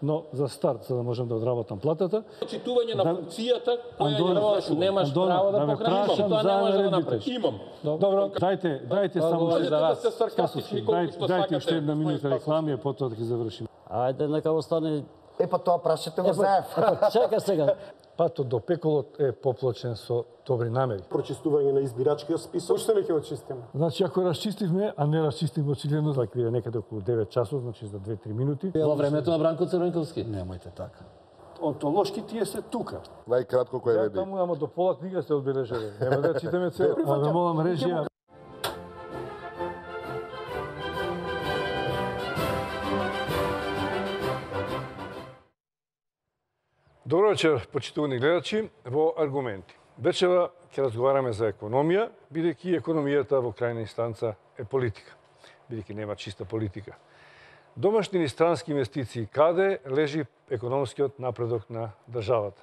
но за старт, за да можам да одработам платата. Почитување на функцијата која Немаш право да покажеш, тоа не може да направиш. Имам. Добро, дайте само да сте саркастични колку што дайте уште сакате. една минута реклами, а потоа ќе завршиме. Ајде, нека остане. Па тоа прашате го Заев. Чека сега. Патот до пеколот е поплачен со добри намери. Прочистување на избирачкиот список. Уште не ќе очистиме. Значи, ако расчистивме, а не расчистивме очигледно, така е некаде околу 9 часот, значи за 2-3 минути. Во времето на Бранко Црвенковски. Немојте така. Онтолошки тие се тука. Најкратко кој Ја веди. таму, ама до пола книга сте одбележали. Нема да читаме цел. А ве молам режија. Добро вечер, почитувани гледачи, во Аргументи. Вечера ќе разговараме за економија, бидејќи економијата во крајна инстанца е политика, бидејќи нема чиста политика. Домашни и странски инвестиции, каде лежи економскиот напредок на државата?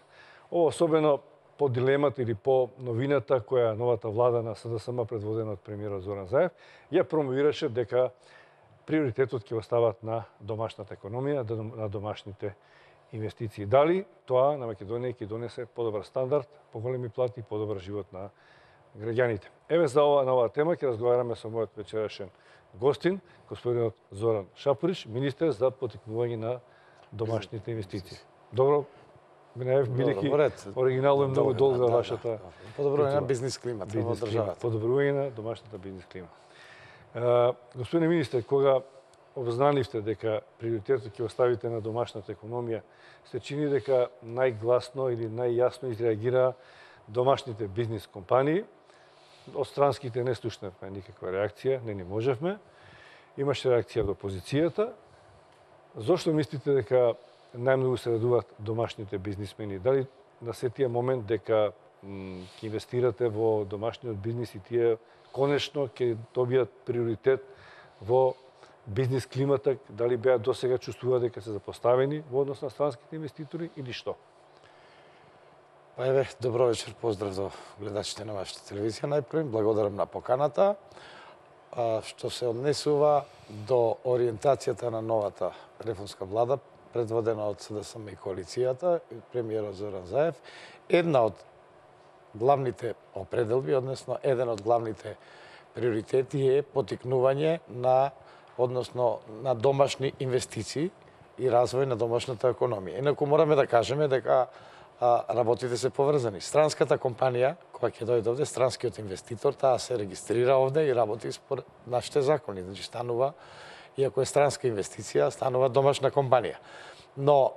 Ова особено по дилемата или по новината која новата влада на СДСМ, предводена од премиерот Зоран Заев, ја промовираше дека приоритетот ќе остават на домашната економија, на домашните инвестиции. Дали тоа на Македонија ќе донесе подобар стандард, поголеми плати и подобар живот на граѓаните? Еве за на оваа тема ќе разговараме со мојот вечерашен гостин, господинот Зоран Шапорич, министер за поттикнување на домашните инвестиции. Добро, бидејќи оригинално е многу долга вашата подобрување на бизнис климата во државата. Подобрување на домашната бизнис клима. Господин министер, кога обзнанивте дека приоритетот ќе оставите на домашната економија, се чини дека најгласно или најјасно изреагира домашните бизнис компании. Од странските не слушнавме никаква реакција, не можевме. Имаше реакција од опозицијата. Зошто мислите дека најмногу се радуваат домашните бизнисмени? Дали на сетија момент дека ќе инвестирате во домашниот бизнис и тие конечно ќе добијат приоритет во бизнис климата, дали беа досега чувствуваат дека се запоставени во однос на странските инвеститори или што? Па еве, добро вечер, поздрав до гледачите на вашата телевизија. Најпрво благодарам на поканата. Што се однесува до ориентацијата на новата реформска влада, предводена од СДСМ и коалицијата, премиерот Зоран Заев, една од главните определби, односно еден од главните приоритети е поттикнување на домашни инвестиции и развој на домашната економија. Инаку мораме да кажеме дека работите се поврзани. Странската компанија, која ќе дојде овде, странскиот инвеститор, таа се регистрира овде и работи според нашите закони. Значи станува, иако е странска инвестиција, станува домашна компанија. Но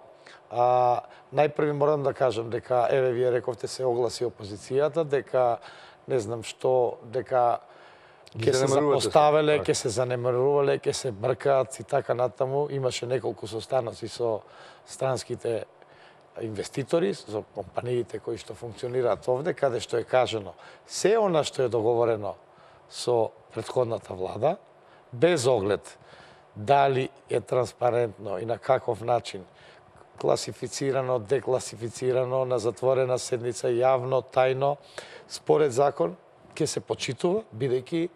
најпрви морам да кажам дека, еве, вие рековте се огласи опозицијата, дека не знам што, дека ќе се запоставеле, ќе се занемарувале, ќе се бркаат и така натаму. Имаше неколку состаноци со странските инвеститори, со компаниите кои што функционираат овде, каде што е кажано се она што е договорено со претходната влада, без оглед дали е транспарентно и на каков начин, класифицирано, декласифицирано, на затворена седница, јавно, тајно, според закон, ќе се почитува, бидејќи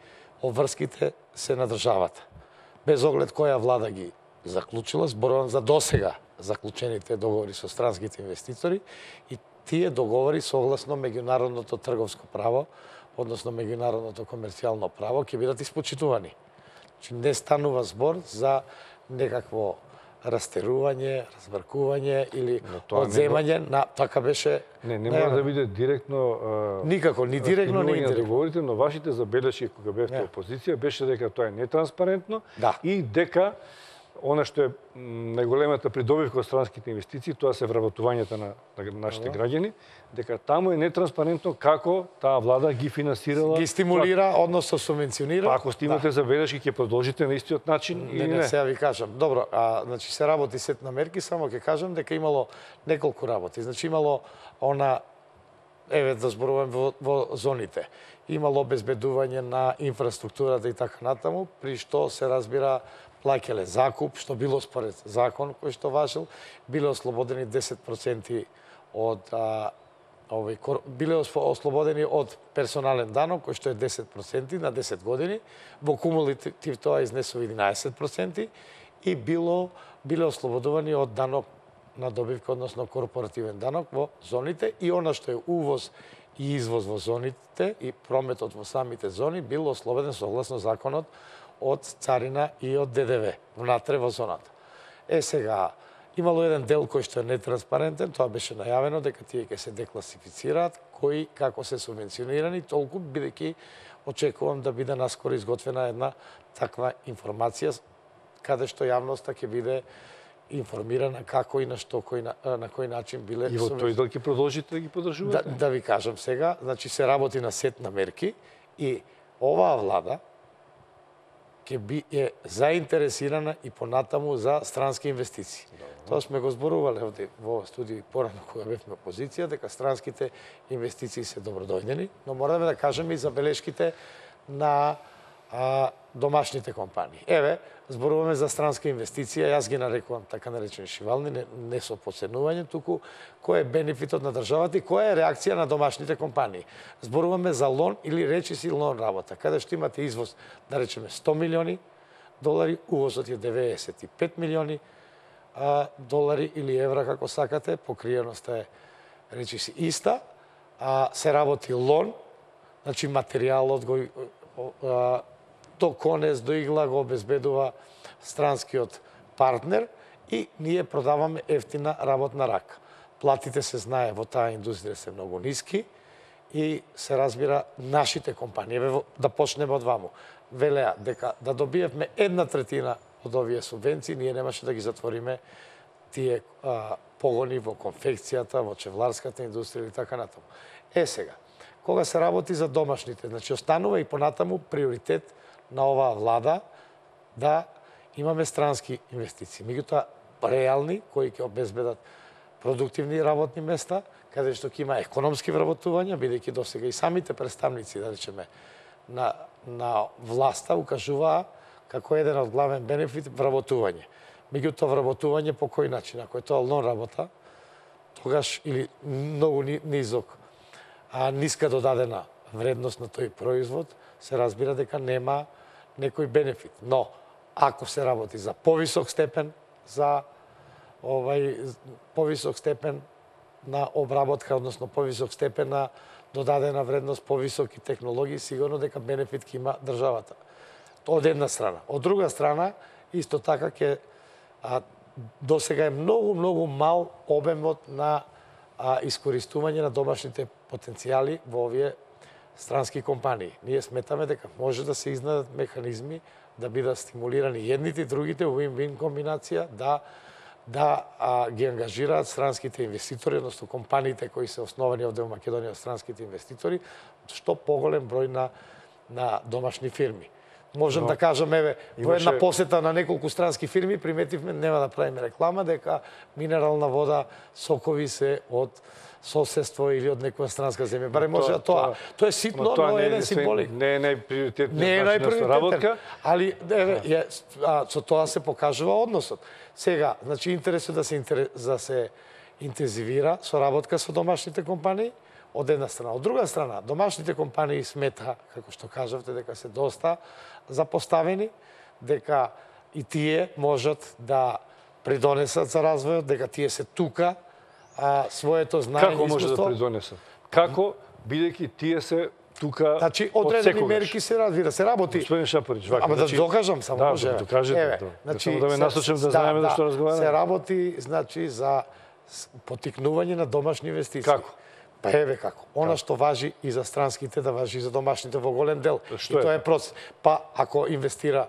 обврските се на државата. Без оглед која влада ги заклучила, зборувам за досега заклучените договори со странските инвеститори и тие договори согласно меѓународното трговско право, односно меѓународното комерцијално право, ќе бидат испочитувани. Значи не станува збор за некакво растерување, разбркување или одземање на така беше. Не мора да биде директно никако, ни директно, ни индиректно договорите, но вашите забелешки кога бевте опозиција беше дека тоа е нетранспарентно и дека она што е најголемата придобивка од странските инвестиции, тоа се вработувањето на нашите граѓани, дека таму е нетранспарентно како таа влада ги финансирала, ги стимулира, односно субвенционира. Ако имате забелешки, ќе продолжите на истиот начин или не? Не, сега ви кажам. Добро, значи се работи сет на мерки, само ќе кажам дека имало неколку работи. Значи имало еве да зборувам во зоните. Имало обезбедување на инфраструктурата и така натаму, при што се разбира плаќале закуп, што било според закон кој што важел, биле ослободени 10% од биле ослободени од персонален данок кој што е 10% на 10 години, во кумулатив тоа изнесува 11% и биле ослободувани од данок на добивка, односно корпоративен данок во зоните и она што е увоз и извоз во зоните и прометот во самите зони бил ослободен согласно законот од царина и од ДДВ внатре во зоната. Сега, имало еден дел кој што е нетранспарентен, тоа беше најавено дека тие ќе се декласифицираат, кои како се субвенционирани, толку бидејќи очекувам да биде наскоро изготвена една таква информација каде што јавноста ќе биде информирана како и на што, на кој начин биле И во тој дел ќе продолжите да ги подржувате? Да ви кажам сега, значи се работи на сет на мерки и оваа влада ќе е заинтересирана и понатаму за странски инвестиции. Тоа сме го зборувале овде во студија порано кога бевме опозиција, дека странските инвестиции се добродојдени, но мораме да кажеме и забелешките на домашните компании. Еве, зборуваме за странска инвестиција, јас ги нарекувам така наречени шивални, не со подценување, туку кој е бенефитот на државата и која е реакција на домашните компании. Зборуваме за лон или речиси лон работа, каде што имате извоз, да речеме 100 милиони долари, увозот е 95 милиони долари или евра, како сакате, покриеноста е речиси иста, се работи лон, значи материјалот до конец, до игла го обезбедува странскиот партнер и ние продаваме ефтина работна рака. Платите се знае во таа индустрија се многу ниски и се разбира нашите компании, да почнеме од ваму, велеа дека да добиевме 1/3 од овие субвенции, ние немаше да ги затвориме тие погони во конфекцијата, во чевларската индустрија и така натаму. Сега, кога се работи за домашните, значи останува и понатаму приоритет на оваа влада да имаме странски инвестиции. Меѓутоа, реални, кои ќе обезбедат продуктивни работни места, каде што ќе има економски вработувања, бидејќи досега и самите представници, да речеме, на власта укажуваа како еден од главен бенефит вработување. Меѓутоа, вработување по кој начин? Ако е тоа лон работа, тогаш или многу ниска додадена вредност на тој производ, се разбира дека нема некој бенефит. Но, ако се работи за повисок степен, повисок степен на обработка, односно повисок степен на додадена вредност, повисоки технологии, сигурно дека бенефит ќе има државата. Од една страна. Од друга страна, исто така досега е многу мал обемот на искористување на домашните потенцијали во овие странски компании. Ние сметаме дека може да се изнадат механизми да бидат стимулирани едните и другите во win-win комбинација да ги ангажираат странските инвеститори, односно компаниите кои се основани овде во Македонија од странските инвеститори, што поголем број на домашни фирми. Можем да кажам, еве, во една посета на неколку странски фирми приметивме, нема да правиме реклама, дека минерална вода, сокови се од соседство или од некоја странска земја. Барем може тоа. Тоа е ситно, но еден символик. Не е најприоритетниот работка. Али, еве, со тоа се покажува односот. Сега, значи, интересот да се интензивира соработка со домашните компании, од една страна. Од друга страна, домашните компании смета, како што кажавте, дека се доста запоставени, дека и тие можат да придонесат за развојот, дека тие се тука, своето знаење и искуство. Како може да придонесат? Како, бидејќи тие се тука значи, одредени мерки се разбира, се работи. Господин Шапарич, вака. Ама да докажам само, може. Да, докажете. Значи, само да ме насочам да знаеме за што разговараме. Се работи, значи, за поттикнување на домашни инвестиции. Како? Па еве како. Она што важи и за странските, да важи и за домашните во голем дел. Што и тоа е процес. Па ако инвестира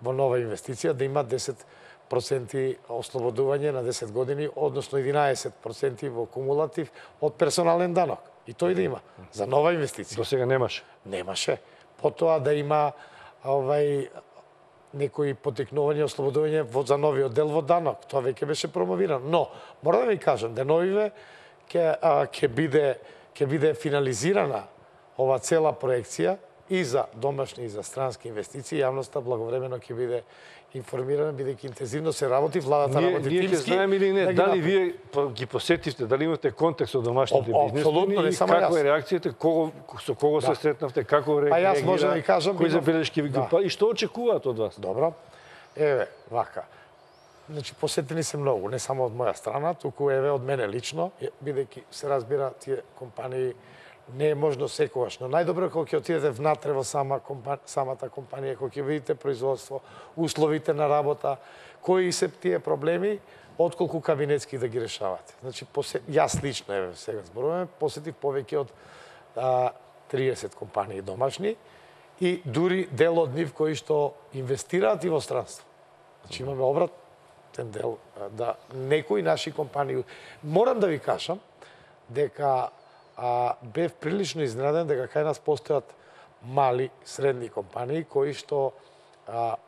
во нова инвестиција, да има 10% ослободување на 10 години, односно 11% во кумулатив од персонален данок. И тој да има за нова инвестиција. До сега немаше. Немаше. Потоа да има некои поттикнување, ослободување за новиот дел во данок. Тоа веќе беше промовирано. Но, мора да ви кажам, деновиве ќе биде финализирана ова цела проекција и за домашни и за странски инвестиции. Јавноста благовремено ќе биде информирана, бидејќи интензивно се работи, владата работи тимски. Ние ќе знаеме или не, дали вие ги посетивте, дали имате контекст со домашните бизнесмени и каква е реакцијата, со кого се сретнавте, како реагира, јас може да ви кажам, кои забелешки ви ги и што очекуваат од вас? Добро. Еве, вака. Значи, посетени се многу, не само од моја страна, туку еве од мене лично, бидејќи се разбира тие компании не е можно секогаш, но најдобро кога ќе отидете внатре во самата компанија, кога ќе видите производство, условите на работа, кои се тие проблеми, отколку кабинетски да ги решавате. Значи, јас лично, еве, сега зборуваме, посетив повеќе од 30 компании домашни и дури дел од нив кои што инвестираат и во странство. Значи, имаме обратен дел, да некои наши компании... Морам да ви кажам дека бев прилично изненаден дека кај нас постојат мали, средни компании кои што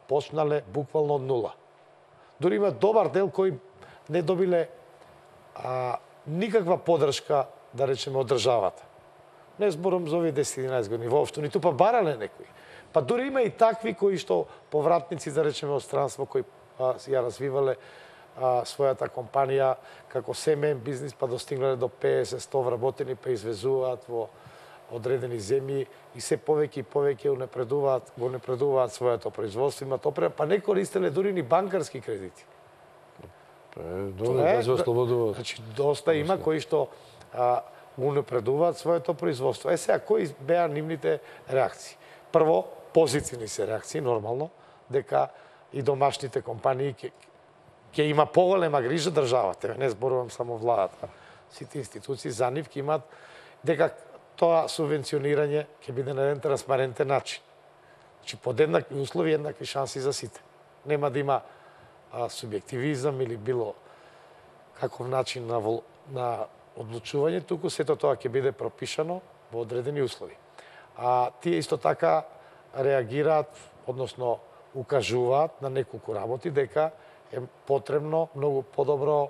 почнале буквално од нула. Дори има добар дел кои не добиле никаква подршка, да речеме, од државата. Не зборам за овие 10-11 години воопшто, ниту па барале некои. Па дури има и такви кои што повратници, да речеме, од странство, кои ја развивале својата компанија како семеен бизнис, па достигнале до 50-100 вработени, па извезуваат во одредени земји и се повеќе и повеќе го напредуваат своето производство, имаат опрема, па не користеле дури ни банкарски кредити. Добро, да се ослободуваат. Значи, доста има кои што го напредуваат своето производство. Сега, кои беа нивните реакции? Прво, позитивни се реакции, нормално, дека и домашните компании ќе има поголема грижа државата. Не зборувам само владата. Сите институции за нив ќе имат дека тоа субвенционирање ќе биде на еден транспарентен начин. Значи, под еднакви услови, еднакви шанси за сите. Нема да има субјективизам или било каков начин на одлучување, туку сето тоа ќе биде пропишано во одредени услови. Тие исто така реагираат, односно укажуваат на неколку работи дека е потребно многу подобро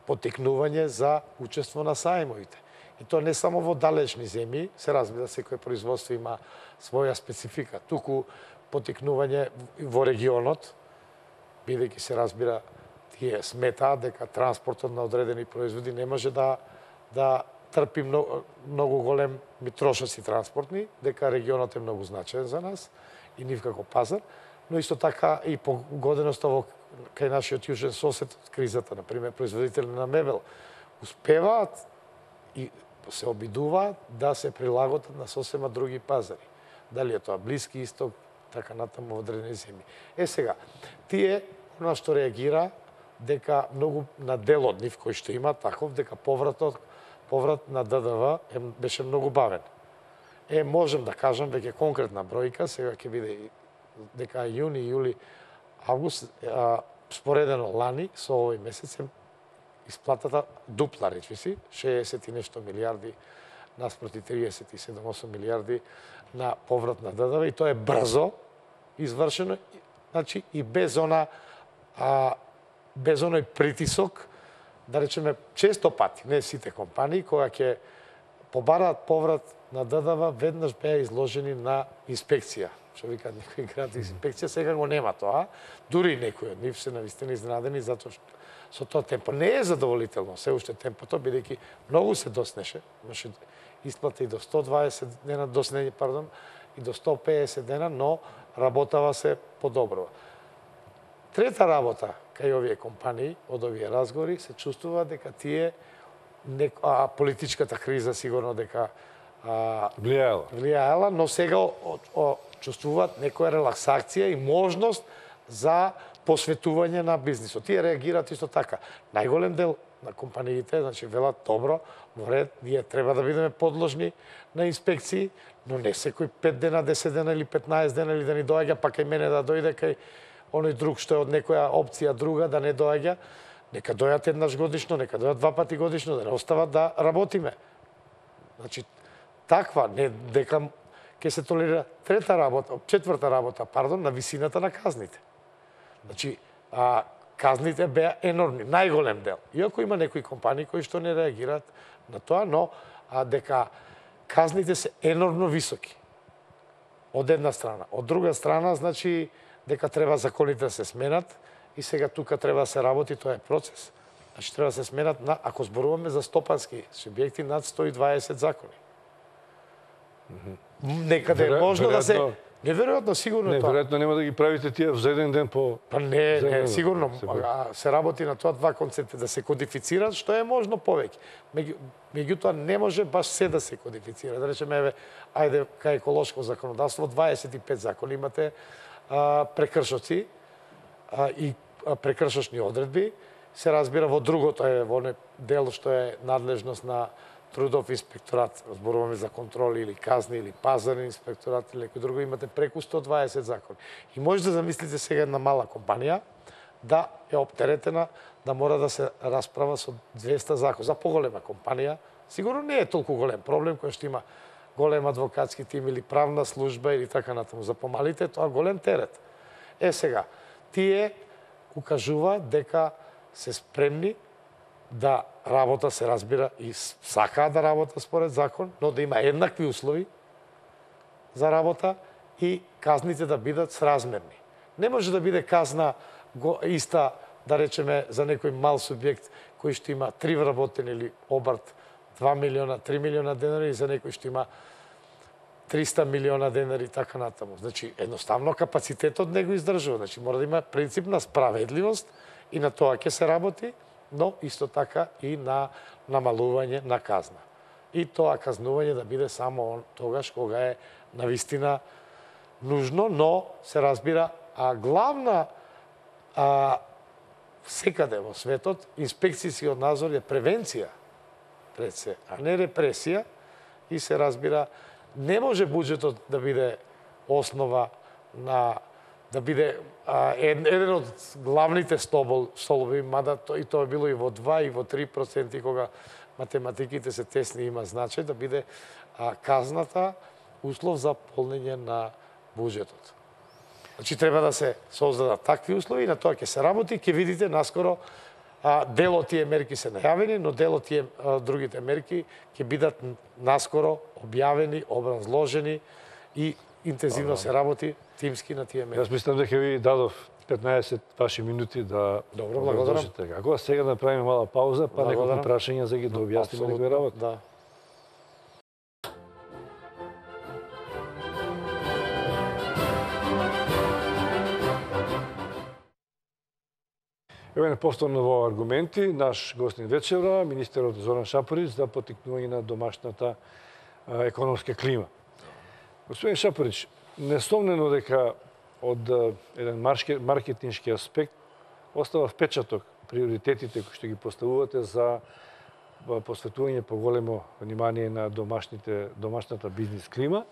потекнување за учество на сајмовите. И тоа не само во далечни земји, се разбира, секој производство има своја специфика, туку потекнување во регионот, бидејќи се разбира, тие сметаат дека транспортот на одредени производи не може да трпи многу голем трошоци транспортни, дека регионот е многу значаен за нас и нив како пазар, но исто така и погоденоста кај нашиот јужен сосед, кризата, например, производители на мебел, успеваат и се обидуваат да се прилагодат на сосема други пазари. Дали е тоа Блиски Исток, така натаму во одредени земји. Сега, тие, она што реагира, дека многу на дел од нив кој што има таков, дека поврат на ДДВ беше многу бавен. Можем да кажам веќе конкретна бројка, сега ќе биде дека јуни, јули, август, споредено лани со овој месец исплатата дупла, речиси, 60 и нешто милиарди наспроти 37-8 милиарди на поврат на ДДВ и тоа е брзо извршено, значи и без оној притисок, да речеме, често пати, не сите компании, кога ќе побараат поврат на ДДВ, веднаш беа изложени на инспекција. Што викаат некои гради инспекција, сега го нема тоа. Дури некои од нив се навистина изненадени, затоа што со тоа темпо не е задоволително, се уште темпото, бидејќи многу се доснеше, имаше исплата и до 120 дена, и до 150 дена, но работава се подобрува. Трета работа кај овие компании, од овие разговори, се чувствува дека тие, политичката криза сигурно дека влијаела, но сега чувствуваат некоја релаксација и можност за посветување на бизнисот. Тие реагираат исто така. Најголем дел на компаниите, значи, велат добро, во ред, ние треба да бидеме подложни на инспекции, но не секој 5 дена, 10 дена или 15 дена или да ни доаѓа, па кај мене да дојде, кај оној друг што е од некоја опција друга да не доаѓа. Нека дојат еднаш годишно, нека дојат 2 пати годишно, да не остават да работиме. Значи, таква, не дека ќе се толерира четврта работа, на висината на казните. Значи, казните беа енормни, најголем дел. Иако има некои компании кои што не реагираат на тоа, но дека казните се енормно високи. Од една страна. Од друга страна, значи, дека треба законите да се сменат и сега тука треба да се работи, тоа е процес. Значи, треба да се сменат, ако зборуваме за стопански субјекти, над 120 закони. Некаде е можно да се Неверојатно, сигурно Не, тоа. веројатно нема да ги правите тие за еден ден по... Па не, за еден ден. сигурно. Се работи на тоа два концепти, да се кодифицираат, што е можно повеќе. Меѓутоа, не може баш се да се кодифицира. Да речеме, еве, ајде, кај еколошко законодавство, 25 закони имате прекршоци и прекршочни одредби. Се разбира во другото е во не дел што е надлежност на трудов инспекторат, зборуваме за контроли или казни или пазарен инспекторат или некој друго, имате преку 120 закони. И може да замислите сега една мала компанија да е оптеретена да мора да се расправа со 200 закон. За поголема компанија сигурно не е толку голем проблем кој што има голем адвокатски тим или правна служба или така натаму. За помалите тоа голем терет. Сега, тие укажуваат дека се спремни да работа, се разбира, и сакаат да работа според закон, но да има еднакви услови за работа и казните да бидат сразмерни. Не може да биде казна иста, да речеме, за некој мал субјект кој што има 3 вработени или обрт 2 милиона, 3 милиона денари и за некој што има 300 милиона денари и така натаму. Значи, едноставно капацитетот не го издржува. Значи, мора да има принцип на справедливост и на тоа ќе се работи, но исто така и на намалување на казна. И тоа казнување да биде само тогаш кога е навистина нужно, но се разбира, главна секаде во светот инспекцијскиот надзор е превенција пред се, а не репресија, и се разбира не може буџетот да биде основа на да биде еден од главните столови, мада и тоа е било и во 2 и во 3%, кога математиките се тесни има значај, да биде казната услов за полнење на буџетот. Значи треба да се создадат такви услови и на тоа ќе се работи, ќе видите наскоро дел од тие мерки се најавени, но дел од тие другите мерки ќе бидат наскоро објавени, образложени и интензивно се работи тимски на тие мерки. Јас мислам дека ви дадов 15 ваши минути да Добро, благодарам. Како сега да направиме мала пауза, па неколку прашања за ги да објасниме некои работи. Да. Еве повторно во аргументи, наш гостин вечера, министерот Зоран Шапорич, за поттикнување на домашната економска клима. Господин Шапорич, несомнено дека од еден маркетиншки аспект остава впечаток приоритетите кои што ги поставувате за посветување поголемо внимание на домашната бизнис клима.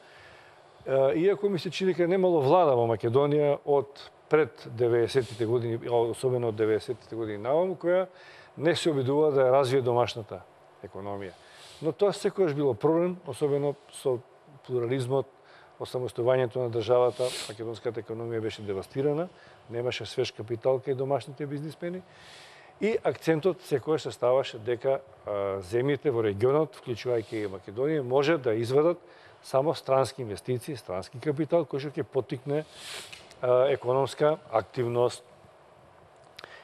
Иако ми се чини дека немало влада во Македонија од пред 90-тите години, особено од 90-тите години наваму, која не се обидува да ја развие домашната економија. Но тоа секогаш било проблем, особено со плурализмот, осамостојувањето на државата. Македонската економија беше девастирана, немаше свеж капитал кај домашните бизнисмени и акцентот секогаш се ставаше дека земјите во регионот, вклучувајќи и Македонија, може да извадат само странски инвестиции, странски капитал, кој што ќе поттикне економска активност.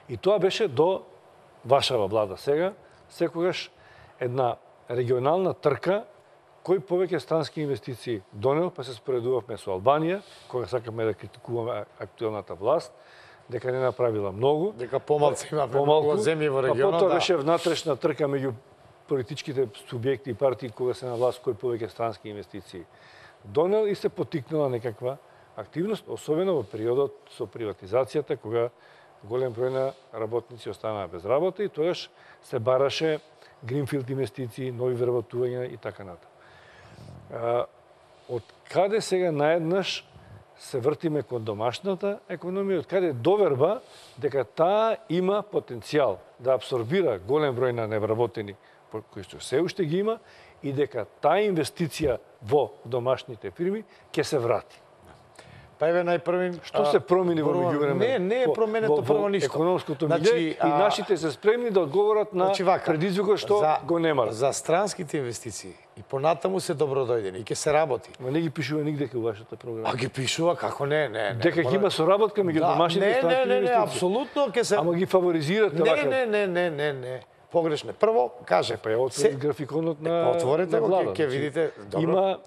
И тоа беше до вашава влада. Сега, секогаш една регионална трка, кој повеќе странски инвестиции донел, па се споредувавме со Албанија, кога сакаме да критикуваме актуелната власт, дека не направила многу. Дека помалку има многу земји во регионот. Потоа беше внатрешна трка меѓу политичките субјекти и партии кога се на власт кој повеќе странски инвестиции донел и се поттикнала некаква активност, особено во периодот со приватизацијата, кога голем број на работници останаа без работа и тогаш се бараше гринфилд инвестиции, нови вработувања и така натаму. Од каде сега наеднаш се вртиме кон домашната економија, од каде доверба дека таа има потенцијал да абсорбира голем број на невработени кои што се уште ги има и дека таа инвестиција во домашните фирми ќе се врати. Па еве најпрви Што се промени во меѓувреме? Не е променето прво ништо. Економското милје и нашите се спремни да одговорат на предизвикот што го немале. За странските инвестиции и понатаму се добродојдени и ќе се работи. Ма не ги пишува нигде кај вашата програма. А ги пишува како не. Дека ќе има соработка меѓу домашните и странските инвестиции. Не, апсолутно ќе се. Ама ги фаворизирате вака. Не. Погрешно. Прво, каже, па ја отворите графиконот на отворете го, ќе видите. Има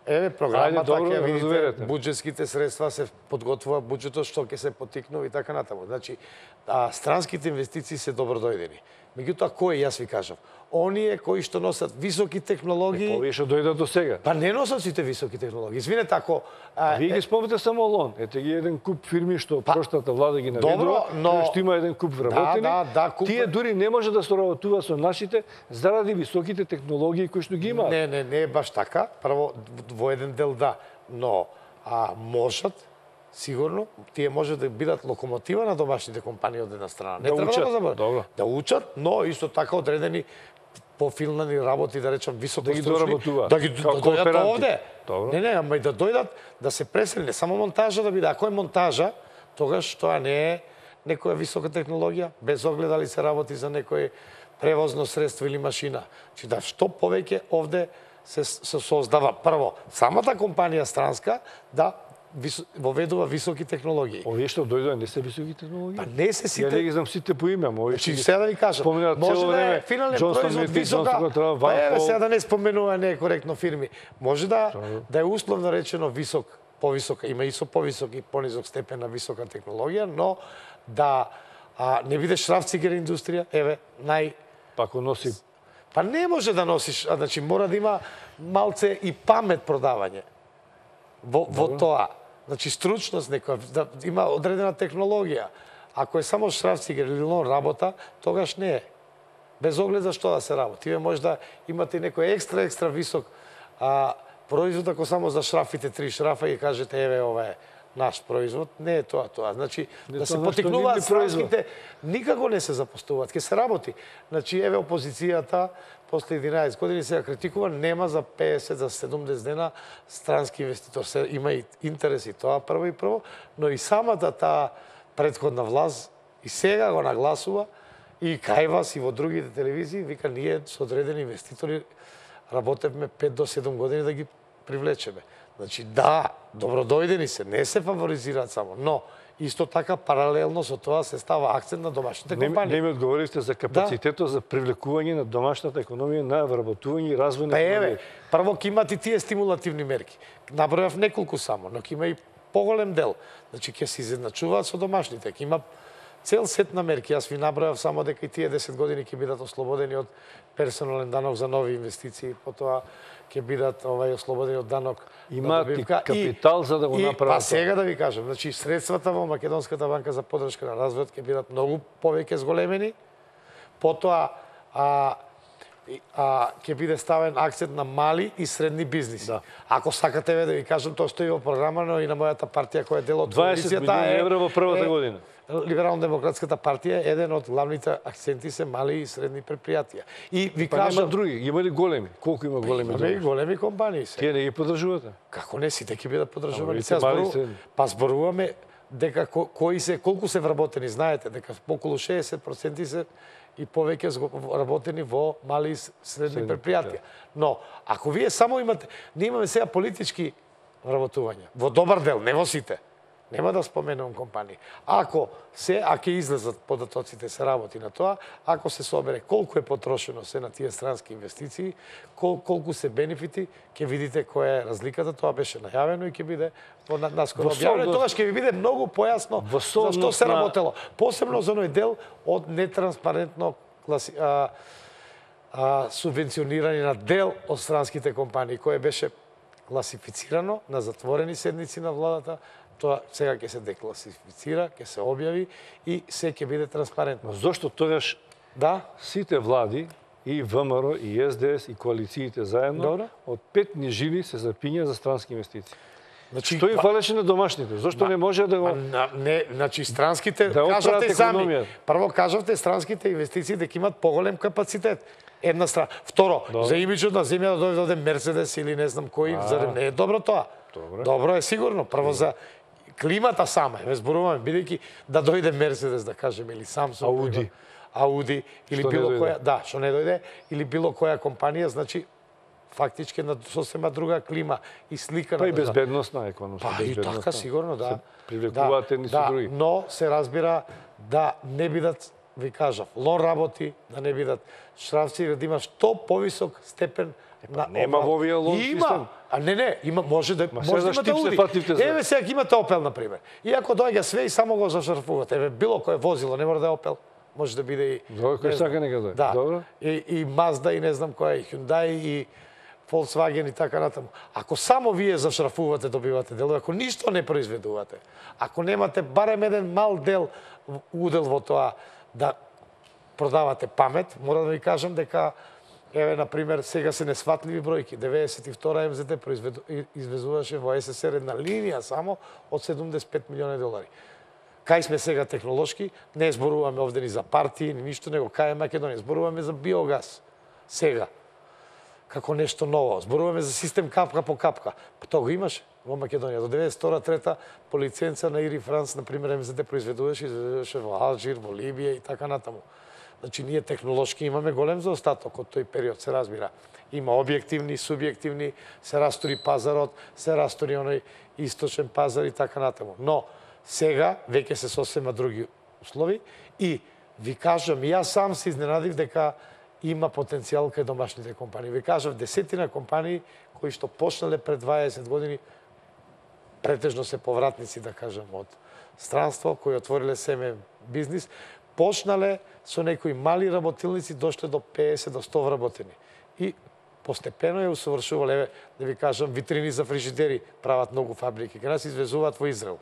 Еве програмата Ајде, добро, ќе видите, разуверете. буџетските средства се подготвува буџетот што ќе се потикнува и така натаму. Значи, странските инвестиции се добродојдени. Меѓутоа, кои, јас ви кажав, оние кои што носат високи технологии, Овие што дојдат до сега. па не носат сите високи технологии. Извинете, ако Вие ги спомнете само лон. Ете ги еден куп фирми што прошлата влада ги наведува, добро, но- што има еден куп вработени. куп- Тие дури не може да соработуваат со нашите заради високите технологии кои што ги имаат. Не е баш така. Прво, во еден дел да, но можат, сигурно, тие може да бидат локомотива на домашните компании од една страна. Не Да треба учат, да го забораваме. добро. Да учат, но исто така одредени пофилнани работи, да речам, високо Да ги стручни, доработуваат. да ги Као дојдат кооперанти. овде. Добро. Не, ама и да дојдат, да се пресели, не само монтажа да биде. Ако е монтажа, тогаш тоа не е некоја висока технологија, без оглед дали се работи за некој превозно средство или машина. Значи да што повеќе овде се создава прво самата компанија странска да воведува високи технологии. Овие што дојдоа не се високи технологии. Па не се Ја не сите. ги знам сите по име, овие Значи сега да ви кажам, споменаат може цело да е време финален Джонсон производ Метик, висока. Джонсон Контрол, Па еве Вархол. сега да не споменува некоректно фирми. Може да е условно речено висок, повисока, има и со повисок и понизок степен на висока технологија, но да не биде шрафцигер индустрија, еве Па ако носи Па не може да носиш, значи мора да има малце и памет продавање во тоа. Значи стручност некоја, да има одредена технологија. Ако е само шрафцигер или лон работа, тогаш не е. Без оглед за што да се работи. Вие може да имате некој екстра висок производ, ако само за шрафите 3 шрафа и кажете еве ова е наш производ, не е тоа. Значи, да се тоа нашто потикнуваат нивни производ. странските, никако не се запостуваат, ќе се работи. Значи, еве опозицијата, после 11 години сега критикува, нема за 50, за 70 дена странски инвеститор. Има и интерес и тоа прво, но и самата таа претходна власт и сега го нагласува и кај вас и во другите телевизии, вика, ние со одредени инвеститори работевме 5 до 7 години да ги привлечеме. Значи, да, добродојдени се, не се фаворизираат само, но исто така паралелно со тоа се става акцент на домашните компании. Не ми одговоривте за капацитетот за привлекување на домашната економија на вработување и развој на Па еве, економија. прво ќе имат и тие стимулативни мерки. Набројав неколку само, но ќе има и поголем дел. Значи ќе се изедначуваат со домашните, ќе има цел сет на мерки. Јас ви набројав само дека и тие 10 години ќе бидат ослободени од персонален данок за нови инвестиции, потоа ќе бидат ослободени од данок Имаат на и добивка. капитал за да го направат Па тоа. сега да ви кажам, значи средствата во Македонската банка за поддршка на развојот ќе бидат многу повеќе зголемени. Потоа ќе биде ставен акцент на мали и средни бизниси. Да. Ако сакате да ви кажам, тоа стои во програма, но и на мојата партија која е дел од 20 милиони евра во првата година. Либерално-демократската партија, еден од главните акценти се мали и средни предпријатија. И ви Па нема кажам, други, има ли големи? Колку има големи? имаме и големи компании се. Тие не ги поддржувате? Како не, сите ќе бидат поддржувани. видите, мали и средни. Па зборуваме дека колку се вработени, знаете, дека околу 60% се и повеќе работени во мали и средни предпријатија. Но, ако вие само имате, ние имаме сега политички вработувања, во добар дел, не во сите. Нема да споменувам компании. Ако ќе излезат податоците, се работи на тоа, ако се собере колку е потрошено се на тие странски инвестиции, колку се бенефити, ќе видите која е разликата, тоа беше најавено и ќе биде наскоро објавено. Тогаш ќе ви биде многу појасно за што се работело. Посебно за оној дел од нетранспарентно субвенционирање на дел од странските компании, кое беше класифицирано на затворени седници на владата. Тоа сега ќе се декласифицира, ќе се објави и се ќе биде транспарентно. Зошто тогаш сите влади, и ВМРО, и СДС, и коалициите заедно, од 5 нижини се запиња за странски инвестиции? Што им фалеше на домашните? Зошто не може да го... Значи, странските, да кажавте сами, прво кажавте странските инвестиции дека имат поголем капацитет. Една страна. Второ, за имиджот на земја да дојде Мерцедес или не знам кој, зарем не е добро тоа? Добро е сигурно. Прво за климата сама, зборуваме, бидејќи да дојде Мерцедес, да кажеме, или Самсунг, Ауди, или било која, што не дојде, или било која компанија, значи, фактички на сосема друга клима и слика. Па и безбедностна економска. Па и така, сигурно, да. Привлекуваат едни со други. Но се разбира да не бидат ви кажав, лон работи, да не бидат шрафци, да има што повисок степен на нема во овие лон систем. Има, а не, има, може да сега имате штип се уди. фативте за. Еве сега имате Опел на пример. И ако доаѓа све и само го зашарфувате, еве било кое возило, не мора да е Опел, може да биде и Добро, кој сака нека да е. да, Добро. и Mazda и не знам која, и Hyundai и Volkswagen и така натаму. Ако само вие зашрафувате, добивате делови, ако ништо не произведувате, ако немате барем еден мал удел во тоа да продавате памет, мора да ви кажам дека еве на пример сега се несватливи бројки. 92 МЗД извезуваше во СССР една линија само од 75 милиони долари. Кај сме сега технолошки, не зборуваме овде ни за партии, ни ништо, него кај е Македонија, зборуваме за биогаз. Сега како нешто ново. Зборуваме за систем капка по капка. Па тоа го имаше во Македонија. До 92-3 по лиценца на Ири Франц, на пример, МЗД произведуваше во Алжир, во Либија и така натаму. Значи, ние технолошки имаме голем заостаток од тој период, се разбира. Има објективни, субјективни, се растори пазарот, се растори оној источен пазар и така натаму. Но, сега, веќе се сосема други услови и ви кажам, јас сам се изненадив дека има потенцијал кај домашните компании. Ви кажав, десетина компании кои што почнале пред 20 години, претежно се повратници, да кажам, од странство, кои отвориле семе бизнис, почнале со некои мали работилници, дошле до 50 до 100 вработени. И постепено ја усовршувале, еве, да ви кажам, витрини за фрижидери прават многу фабрики. Кај нас извезуваат во Израел.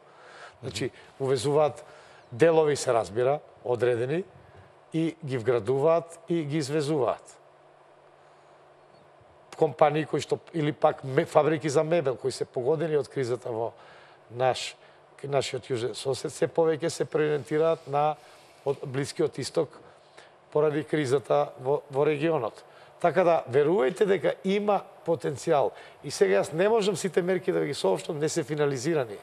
Значи, увезуваат делови, се разбира, одредени, и ги вградуваат и ги извезуваат. Компании кои што, или пак фабрики за мебел, кои се погодени од кризата во нашиот јужен сосед, се повеќе се преориентираат на Блискиот исток поради кризата во регионот. Така да, верувајте дека има потенцијал. И сега јас не можам сите мерки да ги соопштам, не се финализирани.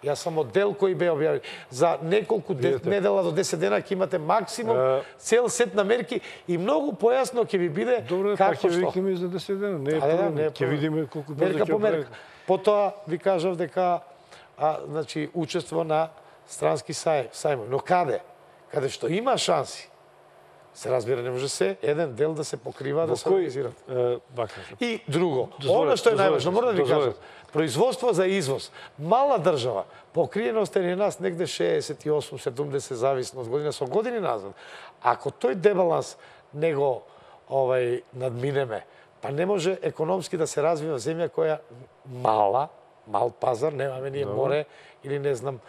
Јас сам дел кој бе објавен. За неколку недела до 10 дена ќе имате максимум цел сет на мерки и многу појасно ќе ви биде добре, како што. Добре, што. ќе викнеме за 10 дена. Не е проблем. Ќе видиме колку брзо мерка ќе по мерка. оправи. Потоа ви кажав дека значи учество на странски сајмови. Но каде? Каде што има шанси. Се разбира, не може се еден дел да се покрива, да се организират. И друго, она што е најважно, мора да ви кажам, производство за извоз. Мала држава, покриеност е на нас негде 68-70 зависно од година со години назад. Ако тој дебаланс не го надминеме, па не може економски да се развива земја која мал пазар, немаме ние море или не знам.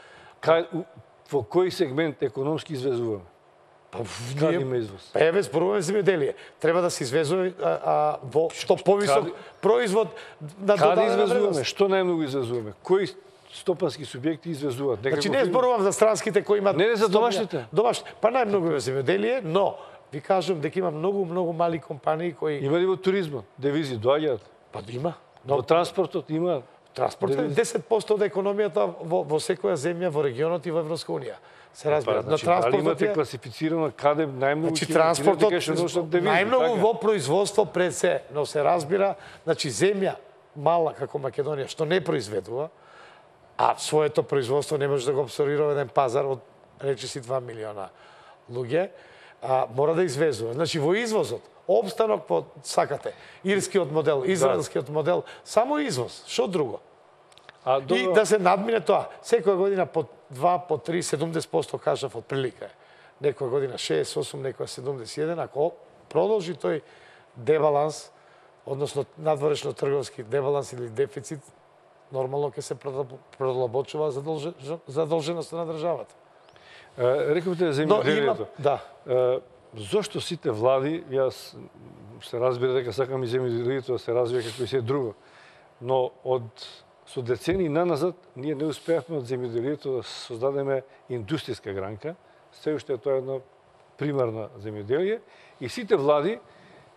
Во кој сегмент економски извезуваме? Каде има извоз? Еве, зборуваме земјоделие. Треба да се извезува во што повисок производ на додадена вредност. Каде извезуваме? Што најмногу извезуваме? Кои стопански субјекти извезуваат? Значи не зборувам за странските кои имаат... Не за домашните. Па најмногу е земјоделие, но ви кажам дека има многу мали компании кои... Има ли во туризмот? Девизи доаѓаат? Па има. Во транспортот има? Транспортот е 10% од економијата во секоја земја, во регионот и во Европска унија. Се разбира. На транспортот дали имате класифицирано каде најмногу ќе транспортот најмногу во производство пред се, но се разбира, значи земја мала како Македонија што не произведува, а своето производство не може да го абсорбира еден пазар од речиси 2 милиона луѓе, мора да извезува. Значи во извозот опстанок по сакате, ирскиот модел, израелскиот модел, само извоз, што друго. И да се надмине тоа. Секоја година по 2, по 3, 70% кажав од прилика. Некоја година 68, некоја 71. Ако продолжи тој дебаланс, односно надворешно трговски дебаланс или дефицит, нормално ќе се продлабочува задолженоста на државата. Рековте земјоделието. Да. Зошто сите влади, јас се разбира дека сакам и земјоделието да се развие како и се друго, но со децении наназад ние не успеавме од земјоделието да создадеме индустријска гранка, се уште тоа е едно примарна земјоделие и сите влади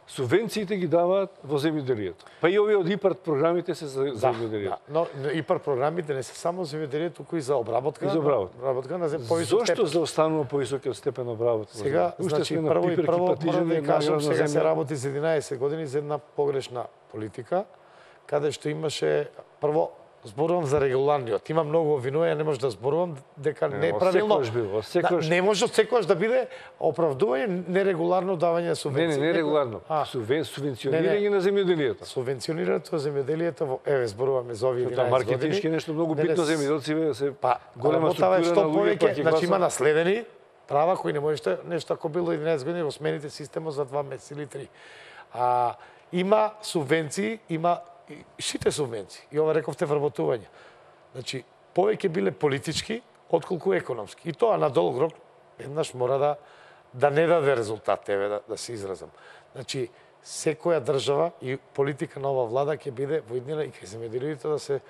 субвенциите ги даваат во земјоделието. Па и овие од ИПАР програмите се за земјоделието. Да, но ИПАР програмите не се само земјоделието, туку и за обработка. И за обработка. Зошто заостанува повисокиот степен обработка? Сега, значи, прво мора да кажам, сега се работи за 11 години за една погрешна политика, каде што имаше прво Зборувам за регуларниот. Има многу обвинувања, не може да зборувам дека не е правилно. Не може секогаш да биде оправдување нерегуларно давање субвенции. Не регуларно. Субвенционирање на земјоделието. Субвенционирањето на земјоделието, зборуваме за овие 11 години. Маркетиншки е нешто многу битно за земјоделците, се голема структура на луѓе, па ќе значи има наследени права кои не можете нешто ако било 11 години во смените системот за 2 месеци или 3. Има субвенции, има сите субвенции. И ова рековте вработување. Значи, повеќе биле политички, отколку економски. И тоа на долг рок еднаш мора да не даде резултат, да се изразам. Значи, секоја држава и политика на ова влада ќе биде воиднина и кај земјоделието да се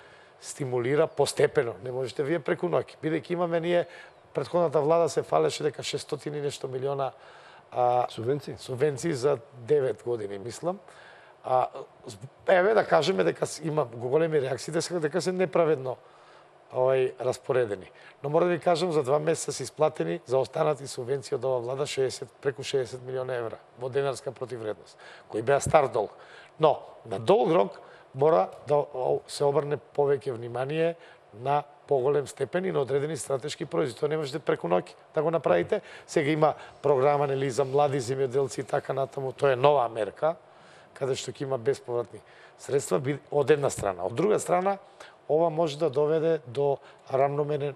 стимулира постепено. Не можете вие преку ноќ. Бидејќи имаме ние, претходната влада се фалеше дека 600 и нешто милиона субвенции за 9 години, мислам. Да кажеме дека има големи реакции, дека се неправедно распоредени. Но мора да ви кажам, за 2 месеца се исплатени за останати субвенции од ова влада преку 60 милиона евра во денарска противвредност, кои беа стар долг. Но на долг рок мора да се обрне повеќе внимание на поголем степен и на одредени стратешки производи. Тоа не можете преку ноќ да го направите. Сега има програма за млади земјоделци и така натаму. Тоа е нова мерка, каде што ќе има bespovratни средства од една страна. Од друга страна, ова може да доведе до порамномерен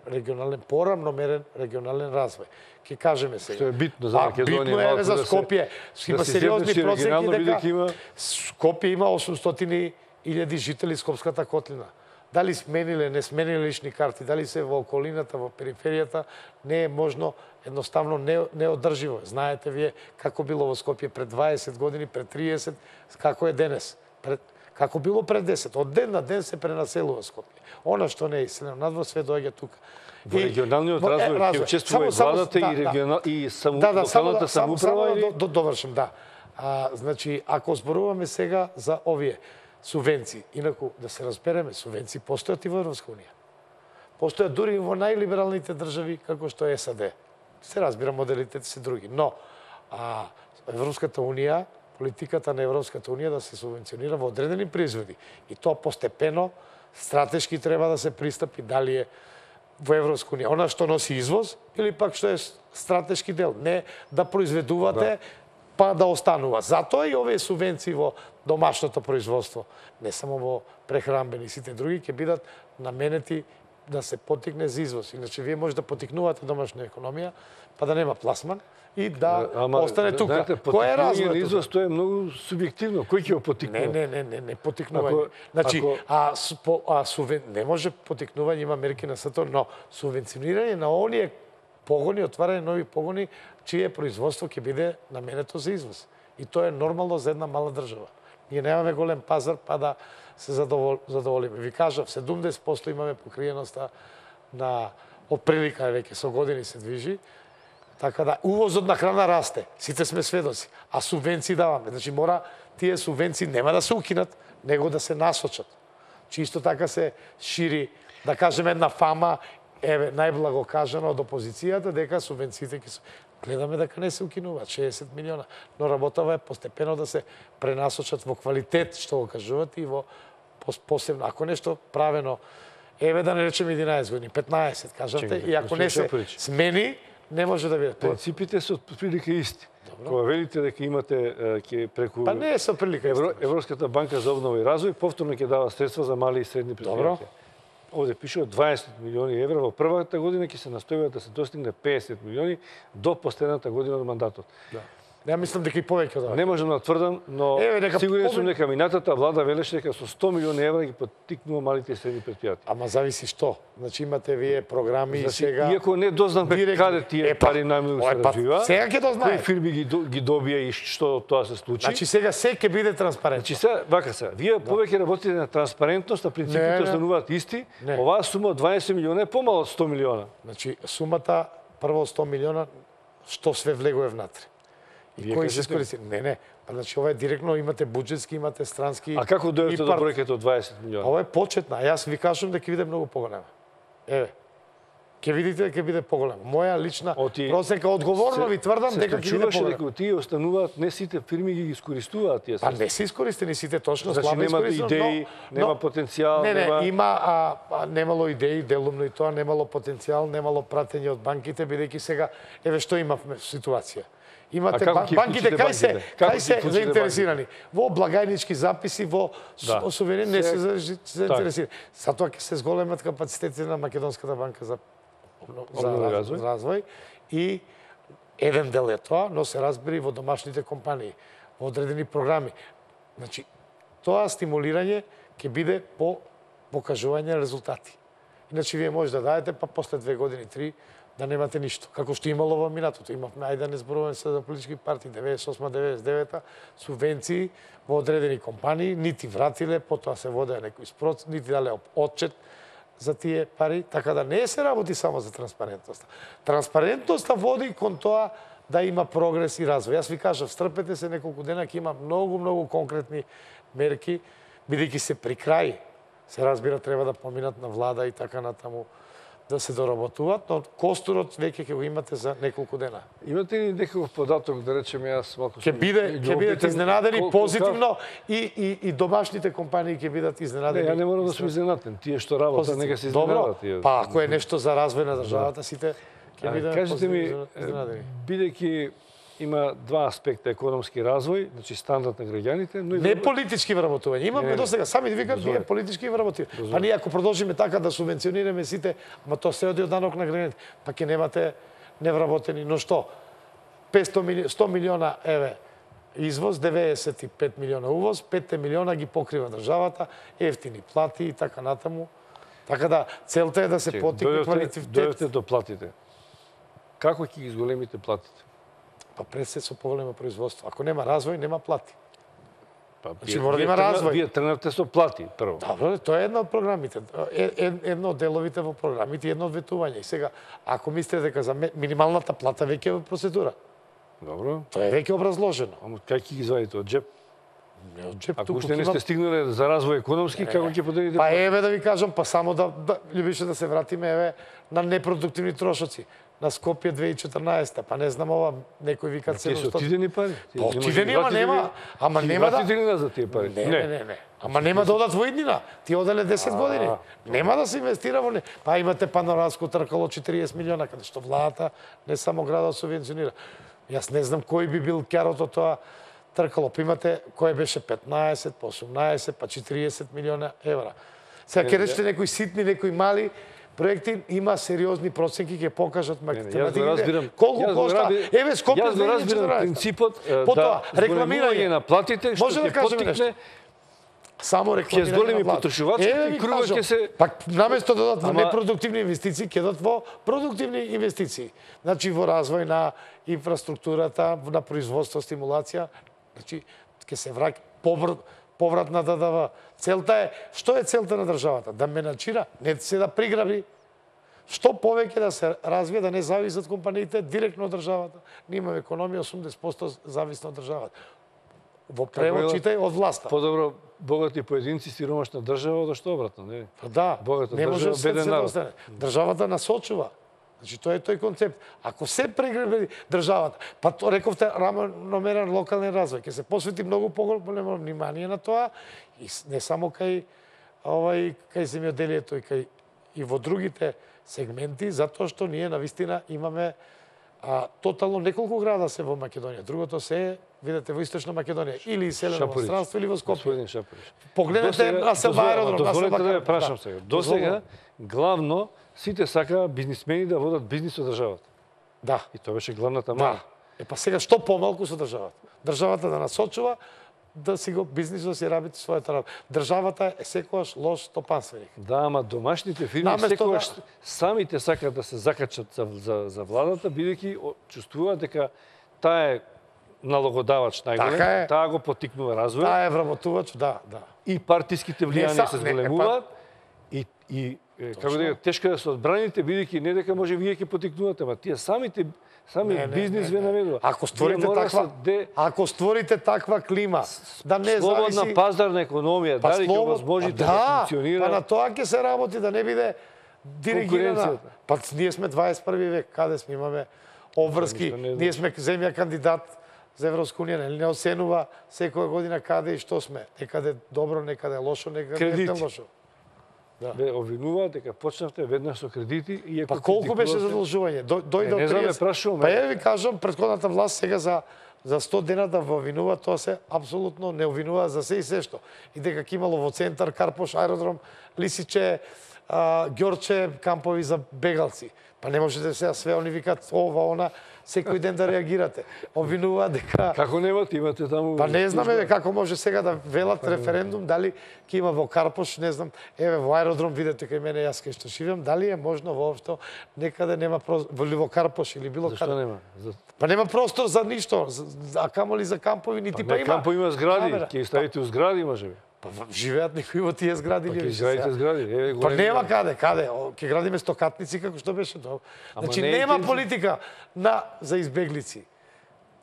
регионален развој. Ќе кажеме сега. Што е битно за Македонија. Битно е за Скопје. Има сериозни проценти дека Скопје има 800.000 жители Скопската котлина. Дали смениле, не смениле лични карти, дали се во околината, во периферијата, не е можно, едноставно неодрживо. Знаете вие како било во Скопје пред 20 години, пред 30, како е денес. Како било пред 10. Од ден на ден се пренаселува Скопје. Она што не е иселено надвор, све доаѓа тука. Во регионалниот развој ќе учествува и владата и локалната самоуправа? Довршам, да. Значи, ако зборуваме сега за овие субвенции, инаку да се разбереме, субвенции постојат и во Европска унија. Постојат дури и во најлибералните држави, како што е САД. Се разбира, моделитети се други. Но, Европската унија, политиката на Европската унија да се субвенционира во одредени производи. И тоа постепено, стратешки треба да се пристапи, дали е во Европска унија. Она што носи извоз, или пак што е стратешки дел. Не да произведувате, па да останува. Затоа и овие субвенции во домашното производство, не само во прехранбени, сите други, ќе бидат наменети да се потикне за извоз. Иначе вие може да потикнувате домашна економија, па да нема пласман и да остане тука. Кој е развојот? Извоз тоа е многу субјективно. Кој ќе го потикнува? Не потикнување. Значи, не може потикнување, има мерки на СТО, но субвенционирање на оние погони, отварање нови погони, чие производство ќе биде наменето за извоз. И тоа е нормално за една мала држава. Ние немаме голем пазар, па да се задоволиме. Ви кажав, 70% имаме покриеноста на отприлика веќе со години се движи. Така да, увозот на храна расте. Сите сме сведоци. А субвенции даваме. Значи, мора тие субвенции нема да се укинат, него да се насочат. Чисто така се шири, да кажеме, една фама, најблаго кажано од опозицијата, дека субвенциите ќе се... Гледаме дека не се укинуваат 60 милиона, но работава е постепено да се пренасочат во квалитет, што го кажувате, и во посебно, ако нешто правено, да не речеме 11 години, 15, кажате, и ако не се смени, не може да биде. Принципите се отприлика исти. Кога велите дека имате ќе преку Па не е со прилика Европската банка за обнова и развој повторно ќе дава средства за мали и средни претпријатија. Овде пише 20 милиони евра во првата година, ќе се настојува да се достигне 50 милиони до последната година од мандатот. Ја мислам дека и повеќе од ова. Не можам да тврдам, но сигурен сум дека минатата влада велеше дека со 100 милиони евра ги поттикнува малите и средни претпријатија. Ама зависи што. Значи имате вие програми и сега... Иако не дознаме каде тие пари најмногу се развива, сега ќе дознаеме. Кои фирми ги добија и што тоа се случи. Значи сега се ќе биде транспарентно. Значи сега, вака сега, вие повеќе работите на транспарентност, а принципите остануваат исти. Оваа сума од 20 милиона е помало од 100 милиона. Значи сумата прво 100 милиона што све влегува внатре. И кои се искористи? Не. Значи ова е директно, имате буџетски, имате странски. А како дојдете до бројката од 20 милиона? Ова е почетна. Јас ви кажам дека ќе биде многу поголема. ќе видите дека ќе биде поголемо. Моја лична Оти проценка, одговорно ви тврдам дека ќе биде поголемо. Дека тие остануваат, не сите фирми ги искористуваат тие Па средства. не се искористени сите точно, Значи слабо нема искористено. идеи, нема потенцијал, Не, нема... има немало идеи, делумно и тоа, немало потенцијал, немало пратење од банките, бидејќи сега еве што имавме ситуација. Имате банките кај се заинтересирани во благајнички записи, во суверен не се заинтересирани. Затоа ќе се зголемат капацитетите на Македонската банка за развој и еден дел е тоа, но се разбери во домашните компании, во одредени програми. Значи, тоа стимулирање ќе биде по покажување резултати. Иначе вие може да дадете, па после 2 години, 3, да немате ништо. Како што имало во минатото. Имавме, ајде да не зборуваме се за политички партии, 98-99 субвенции во одредени компании, нити вратиле, потоа се водеа некои спроц, нити дале отчет за тие пари, така да не се работи само за транспарентноста. Транспарентноста води кон тоа да има прогрес и развој. Јас ви кажав, стрпете се неколку дена, ќе има многу конкретни мерки, бидејќи се при крај, се разбира, треба да поминат на влада и така натаму, да се доработуваат, но костурот веќе ќе го имате за неколку дена. Имате ли некаков податок, да речеме јас малку... Ќе бидете изненадени позитивно и домашните компании ќе бидат изненадени. Не, ја не морам да сум изненаден. Тие што работат, нека се изненадат. Добро, па ако е нешто за развој на државата, сите ќе бидат кажете ми, изненадени. Бидејќи има два аспекта, економски развој, значи стандард на граѓаните, но и не политички вработување. Имаме досега, сами да викат, ние политички вработување. Па ние ако продолжиме така да субвенционираме сите, ама тоа се оди од данок на граѓаните, па ќе немате невработени, но што? 100 милиона еве извоз, 95 милиона увоз, 5 милиона ги покрива државата, ефтини плати и така натаму. Така да целта е да се потикне квалитет. Дојдете до платите. Како ќе ги зголемите платите? Па пред се со поголемо производство. Ако нема развој, нема плати. Па, значи мора да има развој. Вие тренавте со плати прво. Добро, тоа е една од програмите. Едно од деловите во програмите и едно од ветување. И сега, ако мислите дека за минималната плата веќе е во процедура. Добро. Тоа е веќе образложено. Ама кај ќе ги извадите од джеп? Не од джеп. Ако уште не сте стигнале за развој економски, како ќе поделите? Па еве да ви кажам, па само да љубише да се вратиме еве на непродуктивни трошоци. На Скопје 2014, па не знам ова, некој викат 700. Тие се отидени пари? Отидени, ама нема да... Вратите ли назад тие пари? Не. Ама нема да одат во иднина. Тие оделе 10 години. Нема да се инвестира во не. Па имате панорамско тркало 40 милиона, каде што владата, не само градот субвенционира. Јас не знам кој би бил керот од тоа тркало. Па имате кој беше 15, па 18, па 40 милиона евра. Сега ќе речете некои ситни, некои мали проекти, има сериозни проценки, ќе покажат математиките. Колку кошта? Еве Скопје 2014. Јас го разбирам принципот да рекламирање на платите, што ќе потикне само рекламирање ќе зголеми потрошувачи и кругот ќе се... Пак наместо да дадат во непродуктивни инвестиции, ќе дадат во продуктивни инвестиции. Значи во развој на инфраструктурата, на производство, стимулација, значи ќе се враќа поврат на ДДВ. Целта е, што е целта на државата? Да менаџира, не се да приграби. Што повеќе да се развие, да не зависат компаниите директно од државата. Ние имаме економија 80% зависна од државата. Во превод читај од власта. Подобро богати поединци, сиромашна држава, одошто обратно, не? Да, богата не може држава, беден народ. Државата насочува. Значи, тоа е тој концепт. Ако се преграби државата, па то рековте рамномерен локален развој, ќе се посвети многу поголемо внимание на тоа и не само кај земјоделието и во другите сегменти, затоа што ние навистина имаме тотално неколку града се во Македонија. Другото се е, видите, во Источна Македонија, или иселено во странство, или во Скопје. Погледнете на Селба аеродром. Дозволете да ја прашам сега. До сега, главно, сите сакаа бизнисмени да водат бизнис со државата. Да. И тоа беше главната мана. Да. Па сега што помалку со државата? Државата да насочува, да си го бизнисот си работи својата работа. Државата е секогаш лош стопанственик. Да, ама домашните фирми секогаш самите сакаат да се закачат за владата, бидејќи чувствуваат дека таа е налогодавач најголем, таа го потикнува развој. Таа е вработувач, да. И партиските влијанија се зголемуваат и како дека тешко да се одбраните, бидејќи не дека може вие ќе потикнувате, ама тие сами бизнис ве наведува. Ако створите таква клима, да не зависи слободна пазарна економија, дали ќе возможите да функционира. Па на тоа ќе се работи, да не биде диригирана. Па ние сме 21 век, каде сме, имаме обврски, ние сме земја кандидат за Европска унија, не оценува секоја година каде и што сме. Некаде добро, некаде лошо, некаде не лошо. Ве обвинуваат дека почнавте веднаш со кредити и Па колку беше задолжување? Дојде од 30. Па ја ви кажам, претходната власт сега за 100 дена да во обвинува, тоа се апсолутно не обвинува за се и се што. И дека ќе имало во центар, Карпош, аеродром, Лисиче, Ѓорче, кампови за бегалци. Па не можете сега све они викат ова, она, секој ден да реагирате. Обвинува дека... Како немате, имате таму... Па не знаме како може сега да велат референдум, дали ќе има во Карпош, не знам, еве во аеродром, видете кај мене, јас кај што живеам, дали е можно воопшто некаде нема простор, во Карпош или било каде. Зашто нема? Па нема простор за ништо, а камоли за кампови, нити па има. Кампо има згради, ќе ставите у згради, можеби. Па живеат некои во тие згради. Па ќе изградите згради. Па нема каде, ќе градиме стокатници како што беше тоа. Значи нема политика за избеглици.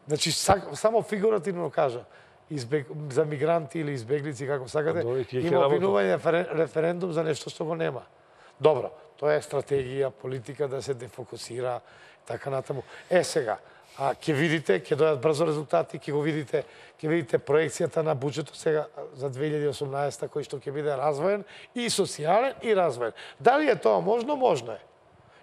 Значи само фигуративно кажа, за мигранти или избеглици како сакате, има обвинување референдум за нешто што го нема. Добро, тоа е стратегија, политика да се дефокусира така натаму. Сега, ќе видите, ќе дојдат брзо резултати, ќе видите проекцијата на буџетот сега за 2018 кој што ќе биде развоен и социјален и развоен. Дали е тоа можно? Можно е.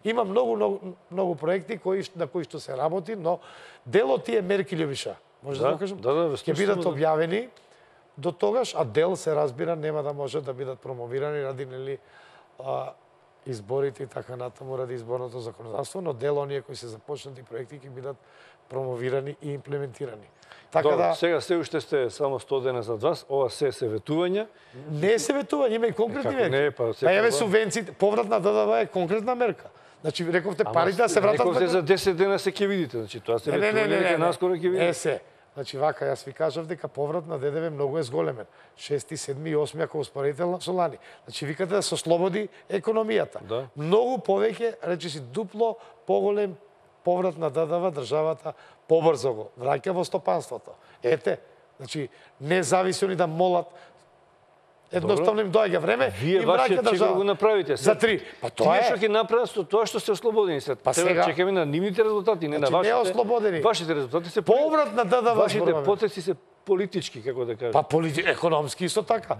Има многу проекти на кои што се работи, но дел од тие мерки, Љубиша, може да кажам, ќе бидат објавени до тогаш, а дел се разбира нема да може да бидат промовирани ради нели изборите и така натаму ради изборното законодавство, но дел оние кои се започнати проекти ќе бидат промовирани и имплементирани. Така да сега се уште сте само 100 дена зад вас, ова се ветувања. Не е се ветување, има и конкретни мерки. Па еве субвенциите, поврат на ДДВ е конкретна мерка. Значи рековте парите да се вратат. Рековте за 10 дена се ќе видите, значи тоа се ветување дека наскоро ќе видите. Не се. Значи вака, јас ви кажав дека поврат на ДДВ многу е зголемен. 6, 7 и 8 ако успоредите со лани. Значи викате да се ослободи економијата. Да. Многу повеќе, речиси дупло поголем поврат на ДДВ, државата побрзо го враќа во стопанството. Ете, значи не зависи они да молат. Едноставно им доаѓа време и враќа држава. Го направите. За 3. Па тоа е што ќе направат со тоа што сте ослободени. Па сега чекаме на нивните резултати, не на вашите. Не ослободени. Вашите резултати се поврат на ДДВ. Вашите потеци се политички, како да кажам. Па економски исто така.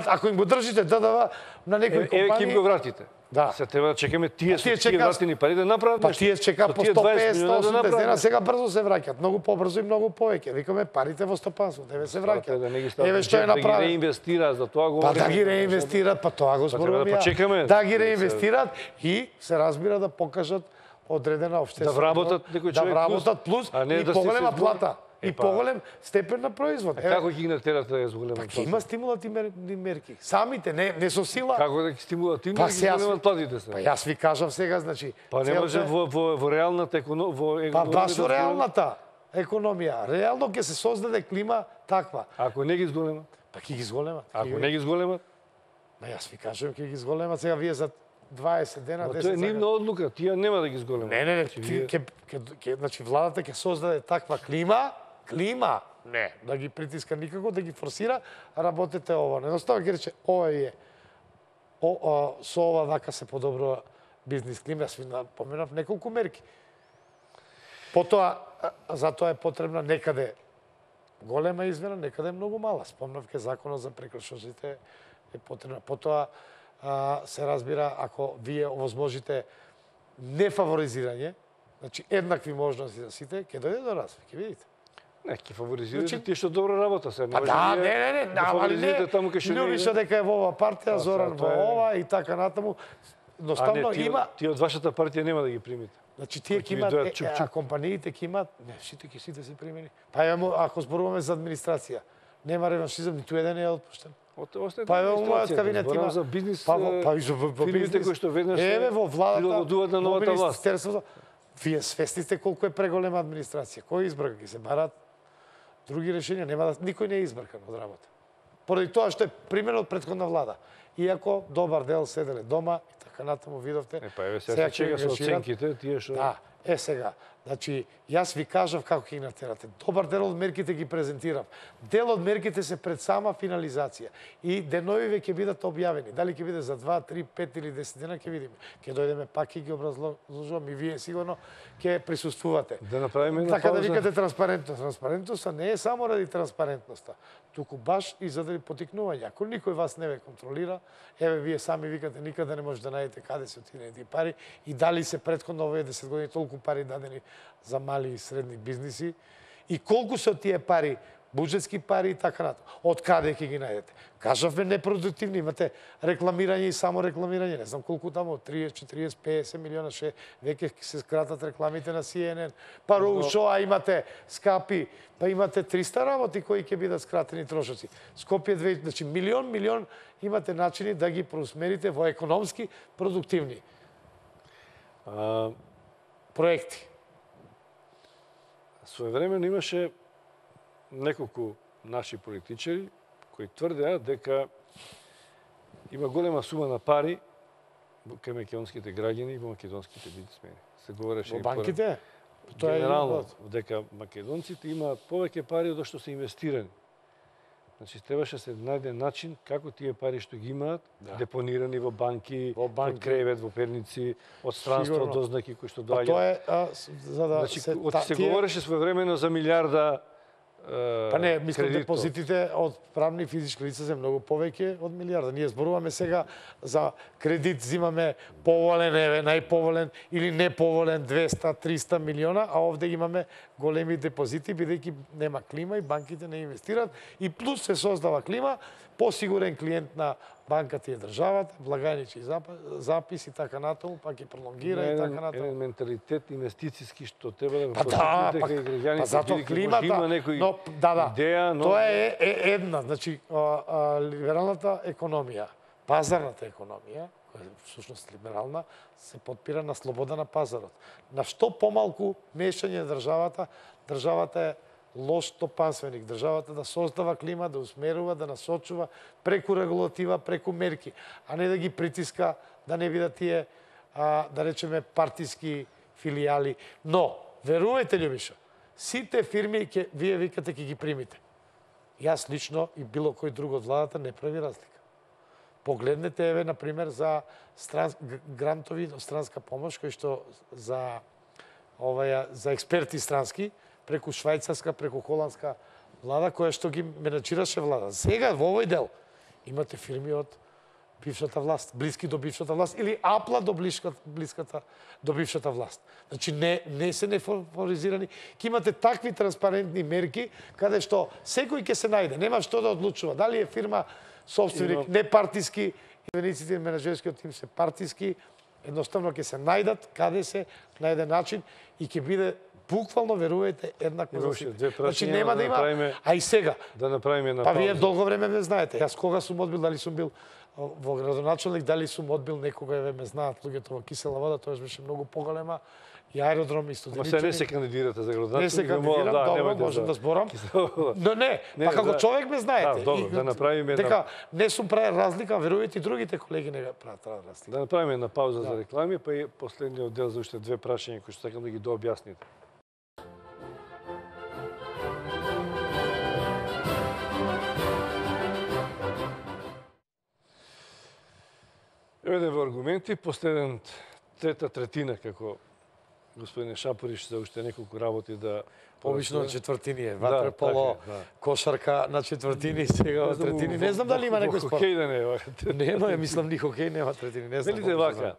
Ако им го држите ДДВ на некои компании, еве ќе им го вратите. Да. Се треба да чекаме тие вратени пари да направат нешто. Па тие чека по 150, 180 дена, сега брзо се враќаат, многу побрзо и многу повеќе. Викаме парите во стопанството, еве се враќаат. Еве што е направено. Да ги реинвестираат, за тоа говориме. Па да ги реинвестираат, па тоа го зборуваме. Да ги реинвестираат и се разбира да покажат одредена општествена. Да вработат некој човек. Да вработат плюс и поголема плата. И поголем степен на производ. Како ќе ги натерате да ја зголемат? Па ќе има стимулативни мерки. Самите, не со сила. Како да ги стимулативни мерки зголемат платите се? Па јас ви кажав сега, значи... Па не може во реалната економија... Па баш во реалната економија. Реално ќе се создаде клима таква. Ако не ги зголемат? Па ќе ги зголемат. Ако не ги зголемат? Па јас ви кажам ќе ги зголемат. Сега вие за 20 дена, 10 дена. Тоа е нивна одлука, тие нема да ги зголемат. Не, значи владата ќе создаде таква клима, не, да ги притиска никако, да ги форсира, работете ова. Едноставно ќе рече, ова е, со ова вака се подобрува бизнис клима. Јас ви напоменав неколку мерки. Потоа, затоа е потребна некаде голема измена, некаде многу мала. Спомнав ке законот за прекршоците е потребна. Потоа, се разбира, ако вие овозможите нефаворизирање, значи еднакви можности за сите, ќе дојде до развој, ќе видите. Не, ќе фаворизирате тие што добро работа се. Па да, не, али не, Љубиша дека е во ова партија, Зоран во ова и така натаму. Едноставно има... Тие од вашата партија нема да ги примите. Значи тие ќе имат, компаниите ќе имат, не, сите се примени. Па ако зборуваме за администрација, нема реваншизам, ниту еден не е отпуштен. Па еве мојот кабинет има за бизнис. Па и за фирмите кои што веднаш во владата прилагодуваат на новата власт. Вие свесни сте колку е преголема администрација. Кој избрка ќе се барат други решенија, нема да никој не е избркан од работа. Поради тоа што е примен од претходна влада. Иако добар дел седеле дома и така натаму видовте. Па еве сега чека со оценките, тие што... Да, сега. Значи, јас ви кажав како ќе ги натерате. Добар дел од мерките ги презентирав. Дел од мерките се пред сама финализација. И деновиве ќе бидат објавени. Дали ќе биде за 2, 3, 5 или 10 дена, ќе видиме. Ќе дојдеме пак и ги образложувам и вие сигурно ќе присуствувате. Да направиме така пауза. да викате транспарентност. Транспарентноста не е само ради транспарентноста, туку баш и за да потикнување. Ако никој вас не ве контролира, еве вие сами викате никаде не може да најдете каде се отидени тие пари и дали се претходно овие 10 години толку пари дадени за мали и средни бизниси и колку се тие пари, буџетски пари и така натаму. Од каде ќе ги најдете? Кажавме непродуктивни, имате рекламирање и само рекламирање, не знам колку таму, 30, 40, 50 милиона, веќе се скратат рекламите на CNN, па Роушоа имате скапи, па имате 300 работи кои ќе бидат скратени трошоци. Скопје 2, значи милион имате начини да ги преусмерите во економски продуктивни проекти. Своевремено имаше неколку наши политичари кои тврдеа дека има голема сума на пари кај македонските граѓани и во македонските бизнисмени. Се говореше Во и банките? Тоа генерално дека македонците имаат повеќе пари од што се инвестирани. Значи, требаше се најде начин како тие пари што ги имаат, депонирани во банки, од кревет, во перници, од странство, од дознаки кои што доаѓаат. Тоа е за да значи, се говореше своевремено за милиарда Па не, мислам депозитите од правни и физички лица се многу повеќе од милиарда. Ние зборуваме сега за кредит, зимаме поволен, најповолен или неповолен 200-300 милиона, а овде имаме големи депозити, бидејќи нема клима и банките не инвестираат и плюс се создава клима, посигурен клиент на банката и државата, благајничи запис и така натаму, пак и пролонгира и така натаму. Еден менталитет инвестициски што треба да Па да, па зато климата, но идеја, но тоа е една, значи либералната економија, пазарната економија, која е всушност либерална, се подпира на слобода на пазарот. На што помалку мешање државата, државата е лош стопанственик, државата да создава клима, да усмерува, да насочува преку регулатива, преку мерки, а не да ги притиска да не бидат тие, да речеме, партиски филијали. Но, верувајте, Љубиша, сите фирми вие викате ќе ги примите. Јас лично и било кој друг од владата не прави разлика. Погледнете, еве, например, за грантови странска помош, кои што за експерти странски, преку швајцарска, преку холандска влада, која што ги менаџираше влада. Сега, во овој дел, имате фирми од бившата власт, блиски до бившата власт, или апла до блиската до бившата власт. Значи, не се нефаворизирани. Ке имате такви транспарентни мерки, каде што секој ќе се најде. Нема што да одлучува. Дали е фирма собственик, не партиски, инвестициите и менаџерскиот тим се партиски, едноставно ќе се најдат, каде се најде начин и ќе биде буквално, верувајте, еднакво за сите. Значи нема да има, а и сега. Да направиме на пауза. Па вие долго време ме знаете. Јас кога сум одбил, дали сум бил во градоначалник, дали сум одбил некога, еве ме знаат луѓето во Кисела вода, тоа беше многу поголема. И аеродром и студенички. Ма се не се кандидирате за градоначалник? Не се кандидирам, добро, можам да зборам. Но не, па како човек ме знаете. Добро, да направиме дека не сум правил разлика, верувајте и другите колеги не прават разлика. Да направиме на пауза за реклами, па и последниот дел за уште две прашања кои што сакам да ги дообјасните. Еве во аргументи, последен трета третина, како господине Шапориш, за уште неколку работи да... Обично четвртини е, ватреполо, кошарка на четвртини, сега во третини. Не знам дали има некој спорт. Хокеј да не е. Нема, мислам, ни хокеј нема третини, не знам. Велите вака,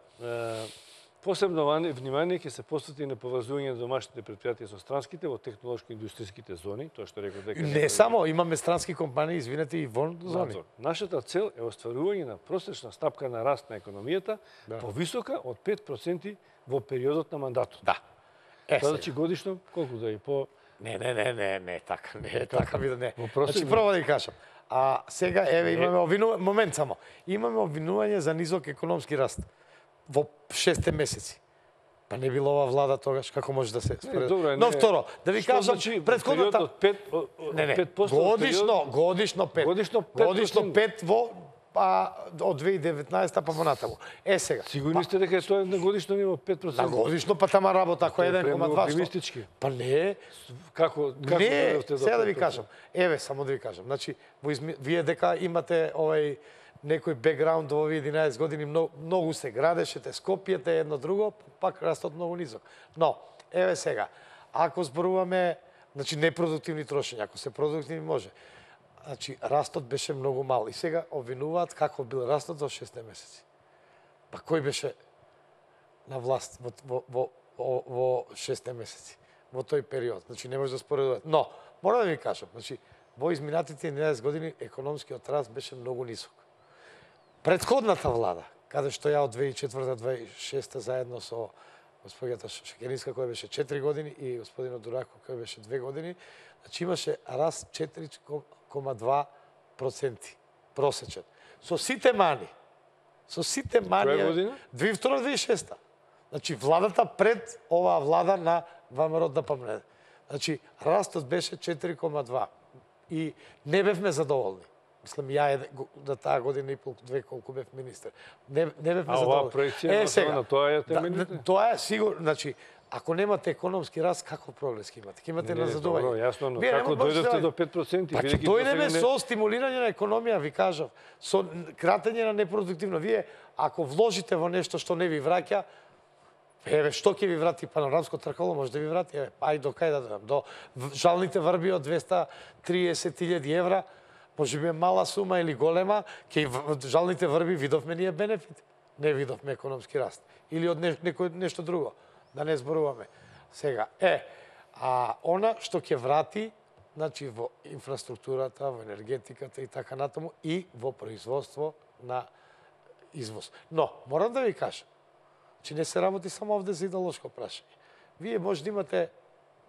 посебно внимание ќе се посвети на поврзување на домашните предпријатија со странските во технолошко-индустријските зони, тоа што реков дека... Не само, имаме странски компании, извинете, и вон зони. Нашата цел е остварување на просечна стапка на раст на економијата, повисока од 5% во периодот на мандатот. Да. Тоа значи годишно, колку да е по... Не, така, не, така вида, не. Значи, прво да ви кажам. А сега, еве, имаме обвинување, момент само, имаме обвинување за низок економски раст во 6 месеци. Па не било ова влада тогаш, како може да се спореди? Но второ, да ви кажам, предходната... годишно 5 во па од 2019 па понатаму. Сега. Сигурни сте дека тоа е на годишно ниво 5%? На годишно па тама работа ако 1,2. Оптимистички. Па не. Како Не, доведовте до сега да ви 5%? кажам. Еве, само да ви кажам. Значи, вие дека имате некој бекграунд во овие 11 години, многу се градеше, Скопјете, едно друго, пак растот многу низок. Но, еве сега, ако зборуваме, значи непродуктивни трошења, ако се продуктивни може. Значи, растот беше многу мал. И сега обвинуваат како бил растот во 6 месеци. Па кој беше на власт во 6 месеци? Во тој период. Значи, не може да споредуват. Но, мора да ви кажам, значи, во изминатите 11 години економскиот раст беше многу нисок. Претходната влада, каде што ја од 2004-2006 заедно со господјата Шекеринска, која беше 4 години, и господинот Дураков, кој беше 2 години, значи имаше раст 4,2% просечен. Со сите мани. Која година? 2002-2006. Значи, владата пред оваа влада на ВМРО ДПМН. Значи, растот беше 4,2. И не бевме задоволни. Мислам, ја да таа година и пол, две колку бев министер. Не бевме задоволни. А оваа проекција на тоа ја темелите? Тоа е сигурно, значи, ако немате економски раст, каков прогрес ќе имате? Ќе имате назадување. Добро, јасно, но како дојдовте до 5%? Па ќе дојдеме со стимулирање на економија, ви кажав, со кратење на непродуктивно. Вие, ако вложите во нешто што не ви враќа, еве, што ќе ви врати панорамско тркало, може да ви врати, еве, ај до кај да дадам, до жалните врби од 230.000 евра, може би е мала сума или голема, ќе жалните врби видовме ние бенефит, не видовме економски раст. Или од нешто друго, да не зборуваме. Сега, она што ќе врати, значи во инфраструктурата, во енергетиката и така натаму, и во производство на извоз. Но, морам да ви кажам, че не се работи само овде за идеолошко прашање. Вие може да имате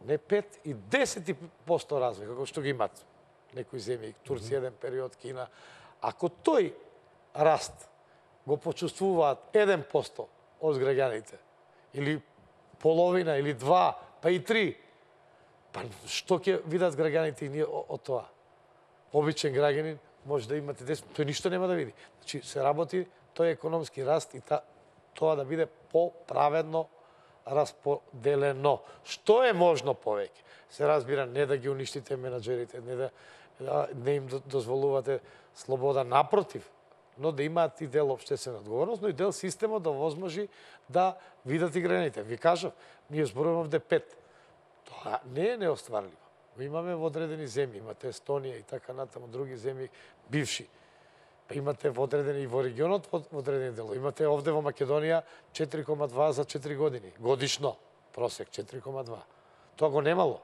не 5 и 10% развој, како што ги имат некои земји, Турција еден период, Кина. Ако тој раст го почувствуваат 1% од граѓаните, или половина, или 2, па и 3, па што ќе видат граѓаните и ние од тоа? Обичен граѓанин може да имате 10, тој ништо нема да види. Значи, се работи тој економски раст и тоа да биде поправедно расподелено. Што е можно повеќе? Се разбира, не да ги уништите менаџерите, не им дозволувате слобода, напротив, но да имаат и дел општествена одговорност, но и дел системот да возможи да видат и граѓаните. Ви кажав, ние зборуваме овде 5. Тоа не е неостварливо. Го имаме во одредени земји, имате Естонија и така натаму, други земји бивши. Па имате во одредени и во регионот, во одредени делови. Имате овде во Македонија 4,2 за 4 години. Годишно. Просек 4,2. Тоа го немало.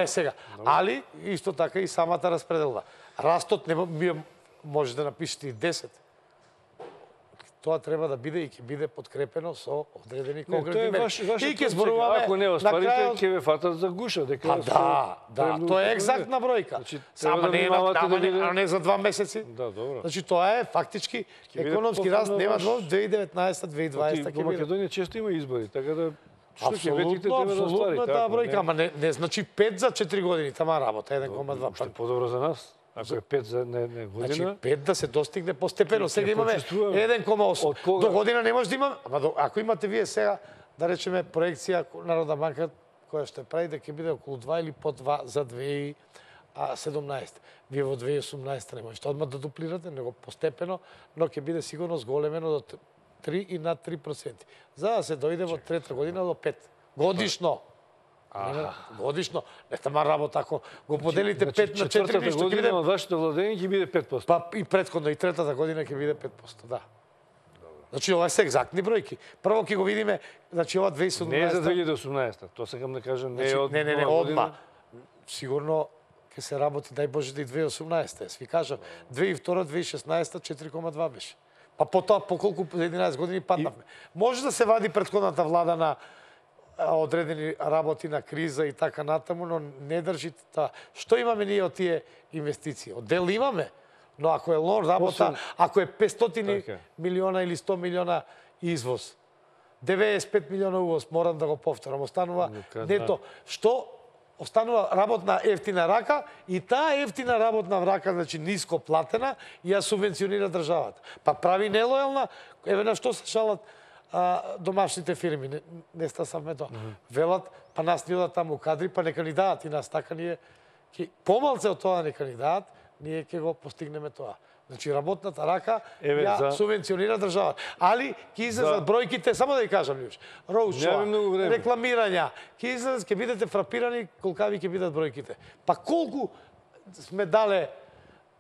Сега. Али, исто така и самата распределба. Растот може да напишете и 10. Тоа треба да биде и ќе биде подкрепено со одредени конкретни мери. И ќе зборуваме, ако не остварите, ќе ве фатат за гуша. Дека да, тоа е екзактна бројка. Само не за 2 месеци. Да, добро. Значи тоа е фактички економски раст нема во 2019-2020 ќе биде. Во Македонија често има избори, така да што ќе ветите треба да остварите. Апсолутно таа бројка, ама не значи 5 за 4 години, тама работа 1,2. Што подобро за нас. Ако е 5 за не година... Значи 5 да се достигне постепено. Сега имаме 1,8. До година не може да имаме... Ама ако имате вие сега, да речеме, проекција Народна банка, која ще прави да ќе биде околу 2 или по 2 за 2017. Вие во 2018 не можете одмah да дуплирате, него постепено, но ќе биде сигурно зголемено до 3 и над 3%. За да се дојде во трета година до 5. Годишно. Годишно. Не тама работа, ако го поделите 5 на 4, ништо ќе биде... Четвртата година од вашето владење ќе биде 5%. Па и претходно, и третата година ќе биде 5%, да. Значи, ова се екзактни бројки. Прво ќе го видиме, значи, ова 2017... Не е за 2018, тоа сакам да кажам, не е од... Не, одма. Сигурно ќе се работи, дај Боже, да и 2018. Сви кажам, 2002-2016 4,2 беше. Па потоа, по колку 11 години паднавме. Може да се вади претходната влада на одредени работи на криза и така натаму, но не држи таа. Што имаме ние од тие инвестиции? Од дел имаме, но ако е лон работа, ако е 500 милиона или 100 милиона извоз, 95 милиона увоз, морам да го повторам, останува нето. Што останува работна ефтина рака и таа ефтина работна рака, значи ниско платена, ја субвенционира државата. Па прави нелојална, еве на што се шалат домашните фирми, не стасавме тоа. Велат, па нас ни одат таму кадри, па нека ни дадат и нас така ние помалце од тоа нека ни дадат, ние ќе го постигнеме тоа. Значи работната рака ја субвенционира државата. Али ќе излезат бројките, само да ја кажам, Лјуш, роучува, рекламирања, ќе излезат, ќе бидете фрапирани колкави ќе бидат бројките. Па колку сме дале,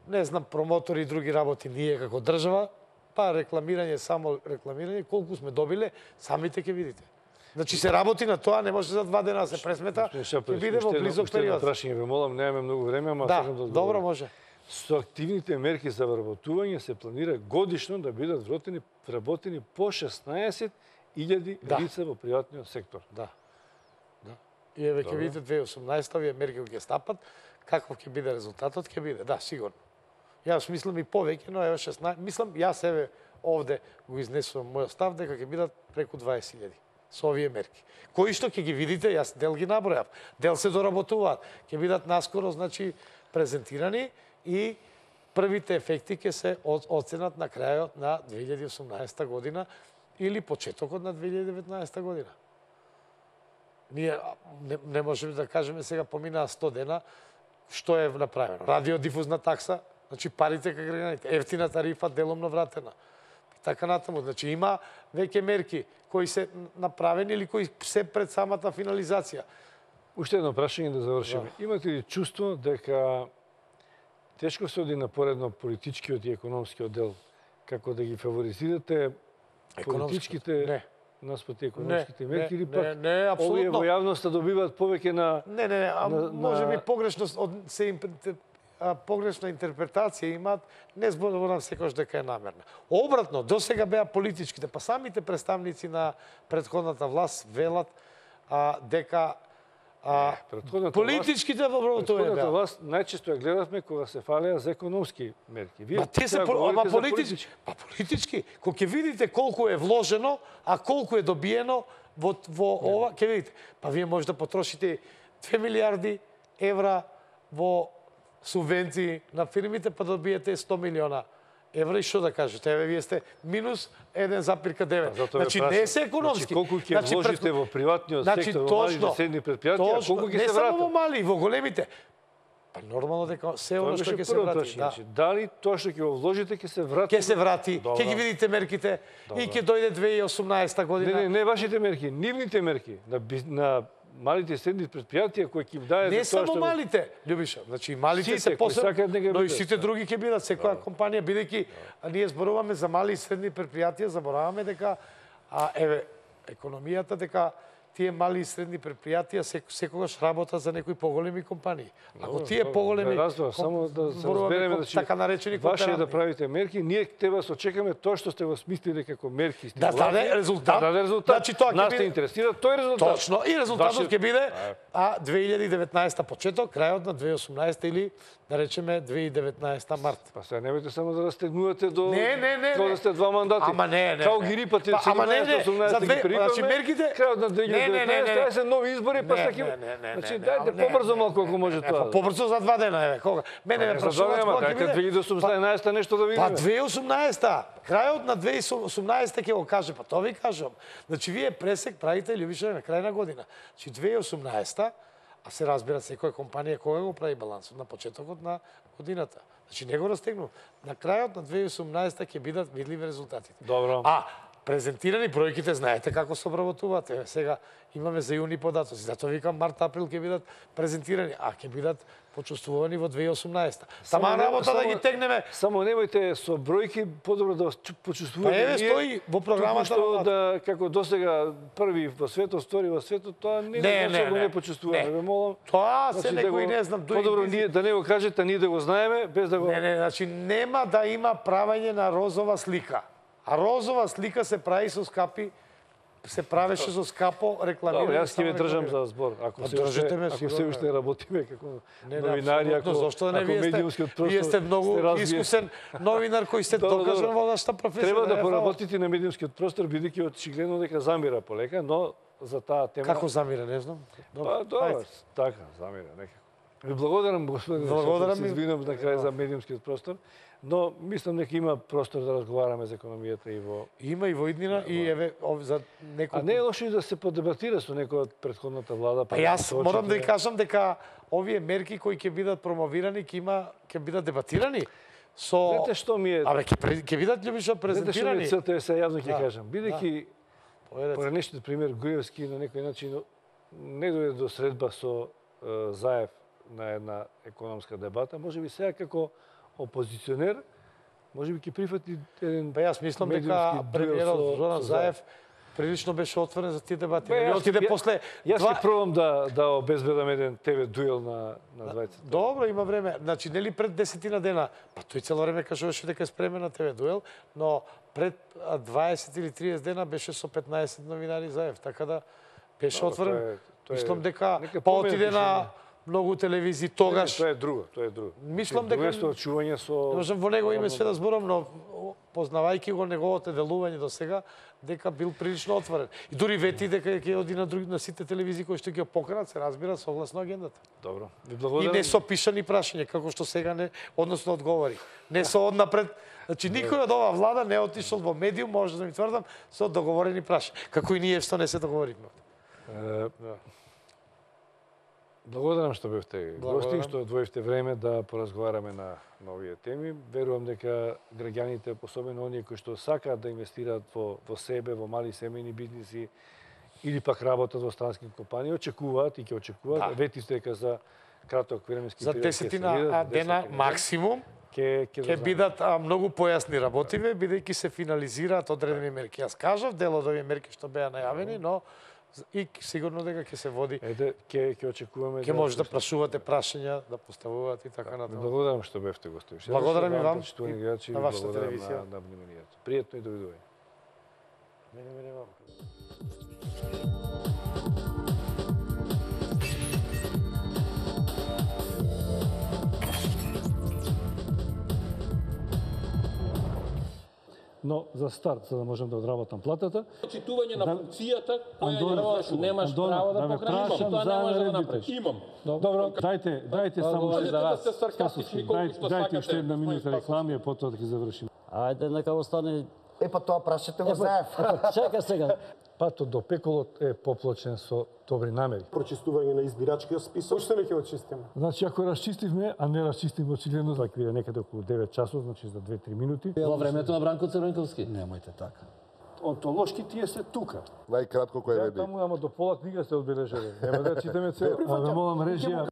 не знам, промотори и други работи ние како држава, па рекламирање, само рекламирање, колку сме добиле, самите ќе видите. Значи се работи на тоа, не може за 2 дена да се пресмета, ќе биде во близок период. Прашање ве молам, немаме многу време, ама да, сакам да одговорам. добро може. Со активните мерки за вработување се планира годишно да бидат вработени по 16.000 лица во приватниот сектор. Да. И еве ќе видите 2018 овие мерки ќе стапат, каков ќе биде резултатот, ќе биде. Да, сигурно. Јас мислам и повеќе, но еве 16, мислам јас еве овде го изнесувам мојот став дека ќе бидат преку 20.000 со овие мерки. Кои што ќе ги видите, јас дел ги набројав, дел се доработуваат, ќе бидат наскоро, значи, презентирани и првите ефекти ќе се оценат на крајот на 2018 година или почетокот на 2019 година. Ние не можеме да кажеме сега поминаа 100 дена што е направено. Радиодифузна такса, значи парите кај граѓаните, ефтина тарифа деломно вратена. Така натаму, значи има веќе мерки кои се направени или кои се пред самата финализација. Уште едно прашање да завршиме. Имате ли чувство дека тешко се оди напоредно политичкиот и економскиот дел, како да ги фаворизирате политичките наспроти економските мерки, или пак овие во јавноста добиваат повеќе на... Не, може би погрешна интерпретација имаат, не зборувам секојаш дека е намерна. Обратно, досега беа политичките, па самите представници на претходната власт велат дека политичките во вработување беа. Власт најчесто ја гледавме кога се фалеа за економски мерки. Вие политички, кога ќе видите колку е вложено, а колку е добиено во ова, ќе видите. Па вие може да потрошите 2 милиарди евра во субвенции на фирмите, па добиете 100 милиона евра и што да кажете? Еве, вие сте минус 1,9. Значи, не се економски. Колку ќе вложите во приватниот сектор, во мали и средни предпријатија, колку ќе се врати? Не само во мали, и во големите. Па нормално дека се оно што ќе се врати. Дали тоа што ќе го вложите ќе се врати? Ќе се врати, ќе ги видите мерките и ќе дојде 2018 година. Не вашите мерки, нивните мерки на малите и средни предпријатија кои ќе дајат... Не само малите, Љубиша. Значи, малите се посебно, но и сите други ќе бидат. Секоја компанија, бидејќи ние зборуваме за мали и средни предпријатија, забораваме дека, еве, економијата, дека тие мали и средни предпријатија секогаш работат за некои поголеми компании. Ако тие поголеми само да се разбереме, така наречени ваше е да правите мерки, ние тебе се очекаме тоа што сте го смислили како мерки. Да даде резултат. Да даде резултат. Значи тоа ќе биде интересира тој резултат. Точно, и резултатот ќе биде 2019 почеток, крајот на 2018 или да речеме 2019 март. Па сега немојте само да растегнувате до Кога да сте 2 мандати. Ама не. Као ги рипате 17-18 ги припаме. Значи мерките крајот на 2019 се нови избори, па саки. Значи дајте побрзо малку ако може тоа. Побрзо за 2 дена, еве, кога. Мене ме прашуваат кога ќе биде 2018 нешто да видиме. Па 2018, крајот на 2018 ќе го каже, па тоа ви кажам. Значи вие пресек правите Љубиша на крај на година. Значи 2018, а се разбира секоја компанија кога го прави балансот на почетокот на годината. Значи не го растегнува. На крајот на 2018 ќе бидат видливи резултатите. Добро. Презентирани бројките, знаете како се обработуваат. Еве сега имаме за јуни податоци. Затоа викам март, април ќе бидат презентирани, а ќе бидат почувствувани во 2018. Тама работа да ги тегнеме. Само немојте со бројки подобро да почувствувате. Еве стои во програмата да како досега први во светот, втори во светот, тоа не го почувствуваме. Ве молам. Тоа се некои не знам подобро ние да не го кажете, ние да го знаеме без да го... Не, значи нема да има правење на розова слика. А розова слика се прави со скапи, се правеше со скапо рекламирање. Добро, јас ќе ве држам за збор. Ако се уште работиме како новинари, ако медиумскиот простор. Вие сте многу искусен новинар кој сте докажан во нашата професија. Треба да поработите на медиумскиот простор, бидејќи очигледно дека замира полека, но за таа тема. Како замира, не знам. Па, добро, така, замира, некако. Ви благодарам, господине, Благодарам што се и- извинам на крај за медиумскиот простор, но мислам дека има простор да разговараме за економијата и во... Има и во иднина и еве за неколку. А не е лошо и да се подебатира со некој од претходната влада. Па јас морам да ви кажам дека овие мерки кои ќе бидат промовирани ќе бидат дебатирани со Знаете што ми е... Абе ќе бидат љубично Знаете што ми презентирани. е целта, се јавно ќе Да, кажам. Бидејќи Поведете. поранешниот пример Груевски на некој начин не дојде до средба со Заев на една економска дебата, можеби сега како опозиционер, можеби ќе прифати еден... Па јас мислам дека медиумски дуел премиерот со Зоран Заев прилично беше отворен за тие дебати. Бе, Не јас- отиде ја- после Јас два- ќе пробам да обезбедам еден ТВ дуел на 20. Добро, има време. Значи, нели пред 10 дена, па тој цело време кажуваше дека е спремен на ТВ дуел, но пред 20 или 30 дена беше со 15 новинари Заев, така да беше Добро, отворен. тоа е- Мислам дека нека па помине отиде на пишење. многу телевизии тогаш. Тоа е друго, тоа е друго. Мислам Друго дека- е со чување со... Не можам во него име све да зборам, но познавајќи го неговото делување до сега, дека бил прилично отворен. И дури вети дека ќе оди на сите телевизии кои што ќе поканат, се разбира, согласно агендата. Добро. Ви И благодарам. не со пишани прашања, како што сега не, односно одговори. Не со однапред. Значи, никој од оваа влада не е отишол во медиум, може да ми тврдам, со договорени прашања. Како и ние што не се договоривме. Благодарам што бевте гости, Благодарам. што одвоивте време да поразговараме на овие теми. Верувам дека граѓаните, особено оние кои што сакаат да инвестираат во себе, во мали семејни бизниси или пак работат во странски компании, очекуваат и ќе очекуваат. Вети сте дека за краток временски За период ќе се 10 видат, дена 10 максимум ќе ќе бидат многу појасни работиве, бидејќи се финализираат одредени мерки. Јас кажав дел од овие мерки што беа најавени, но и сигурно дека ќе се води, Еде, ќе очекуваме ќе може да прашувате прашања, да поставувате и така натаму. Благодарам што бевте гости. Благодарам и вам почитувани и гледачи, на ви вашата благодарам телевизија. на вниманието. Пријатно и довидување. Мене вам. Но за старт, за да можам да одработам платата, Читување на функцијата која ја Андон, вршува. Немаш Андон, право да да ме покраниш, прашам тоа за не можеш да наредбите. направиш. Имам. добро, дайте само Одговор за вас. Сте саркастични колку што дайте сакате. уште една минута реклами, а потоа да ги завршим. Ајде, нека остане... Па тоа прашате го Заев. Чекай сега. Патот до пеколот е поплочен со добри намери. Прочистување на избирачкиот список. Уште не ќе го чистиме. Значи, ако расчистивме, а не расчистивме очигледно, така биде некаде околу 9 часот, значи за 2-3 минути. Во времето на Бранко Црвенковски. Немојте така. Онтолошки тие се тука. Најкратко кој Да, реди. таму, ама до пола книга се одбележали. Нема да читаме цел. А да молам режија.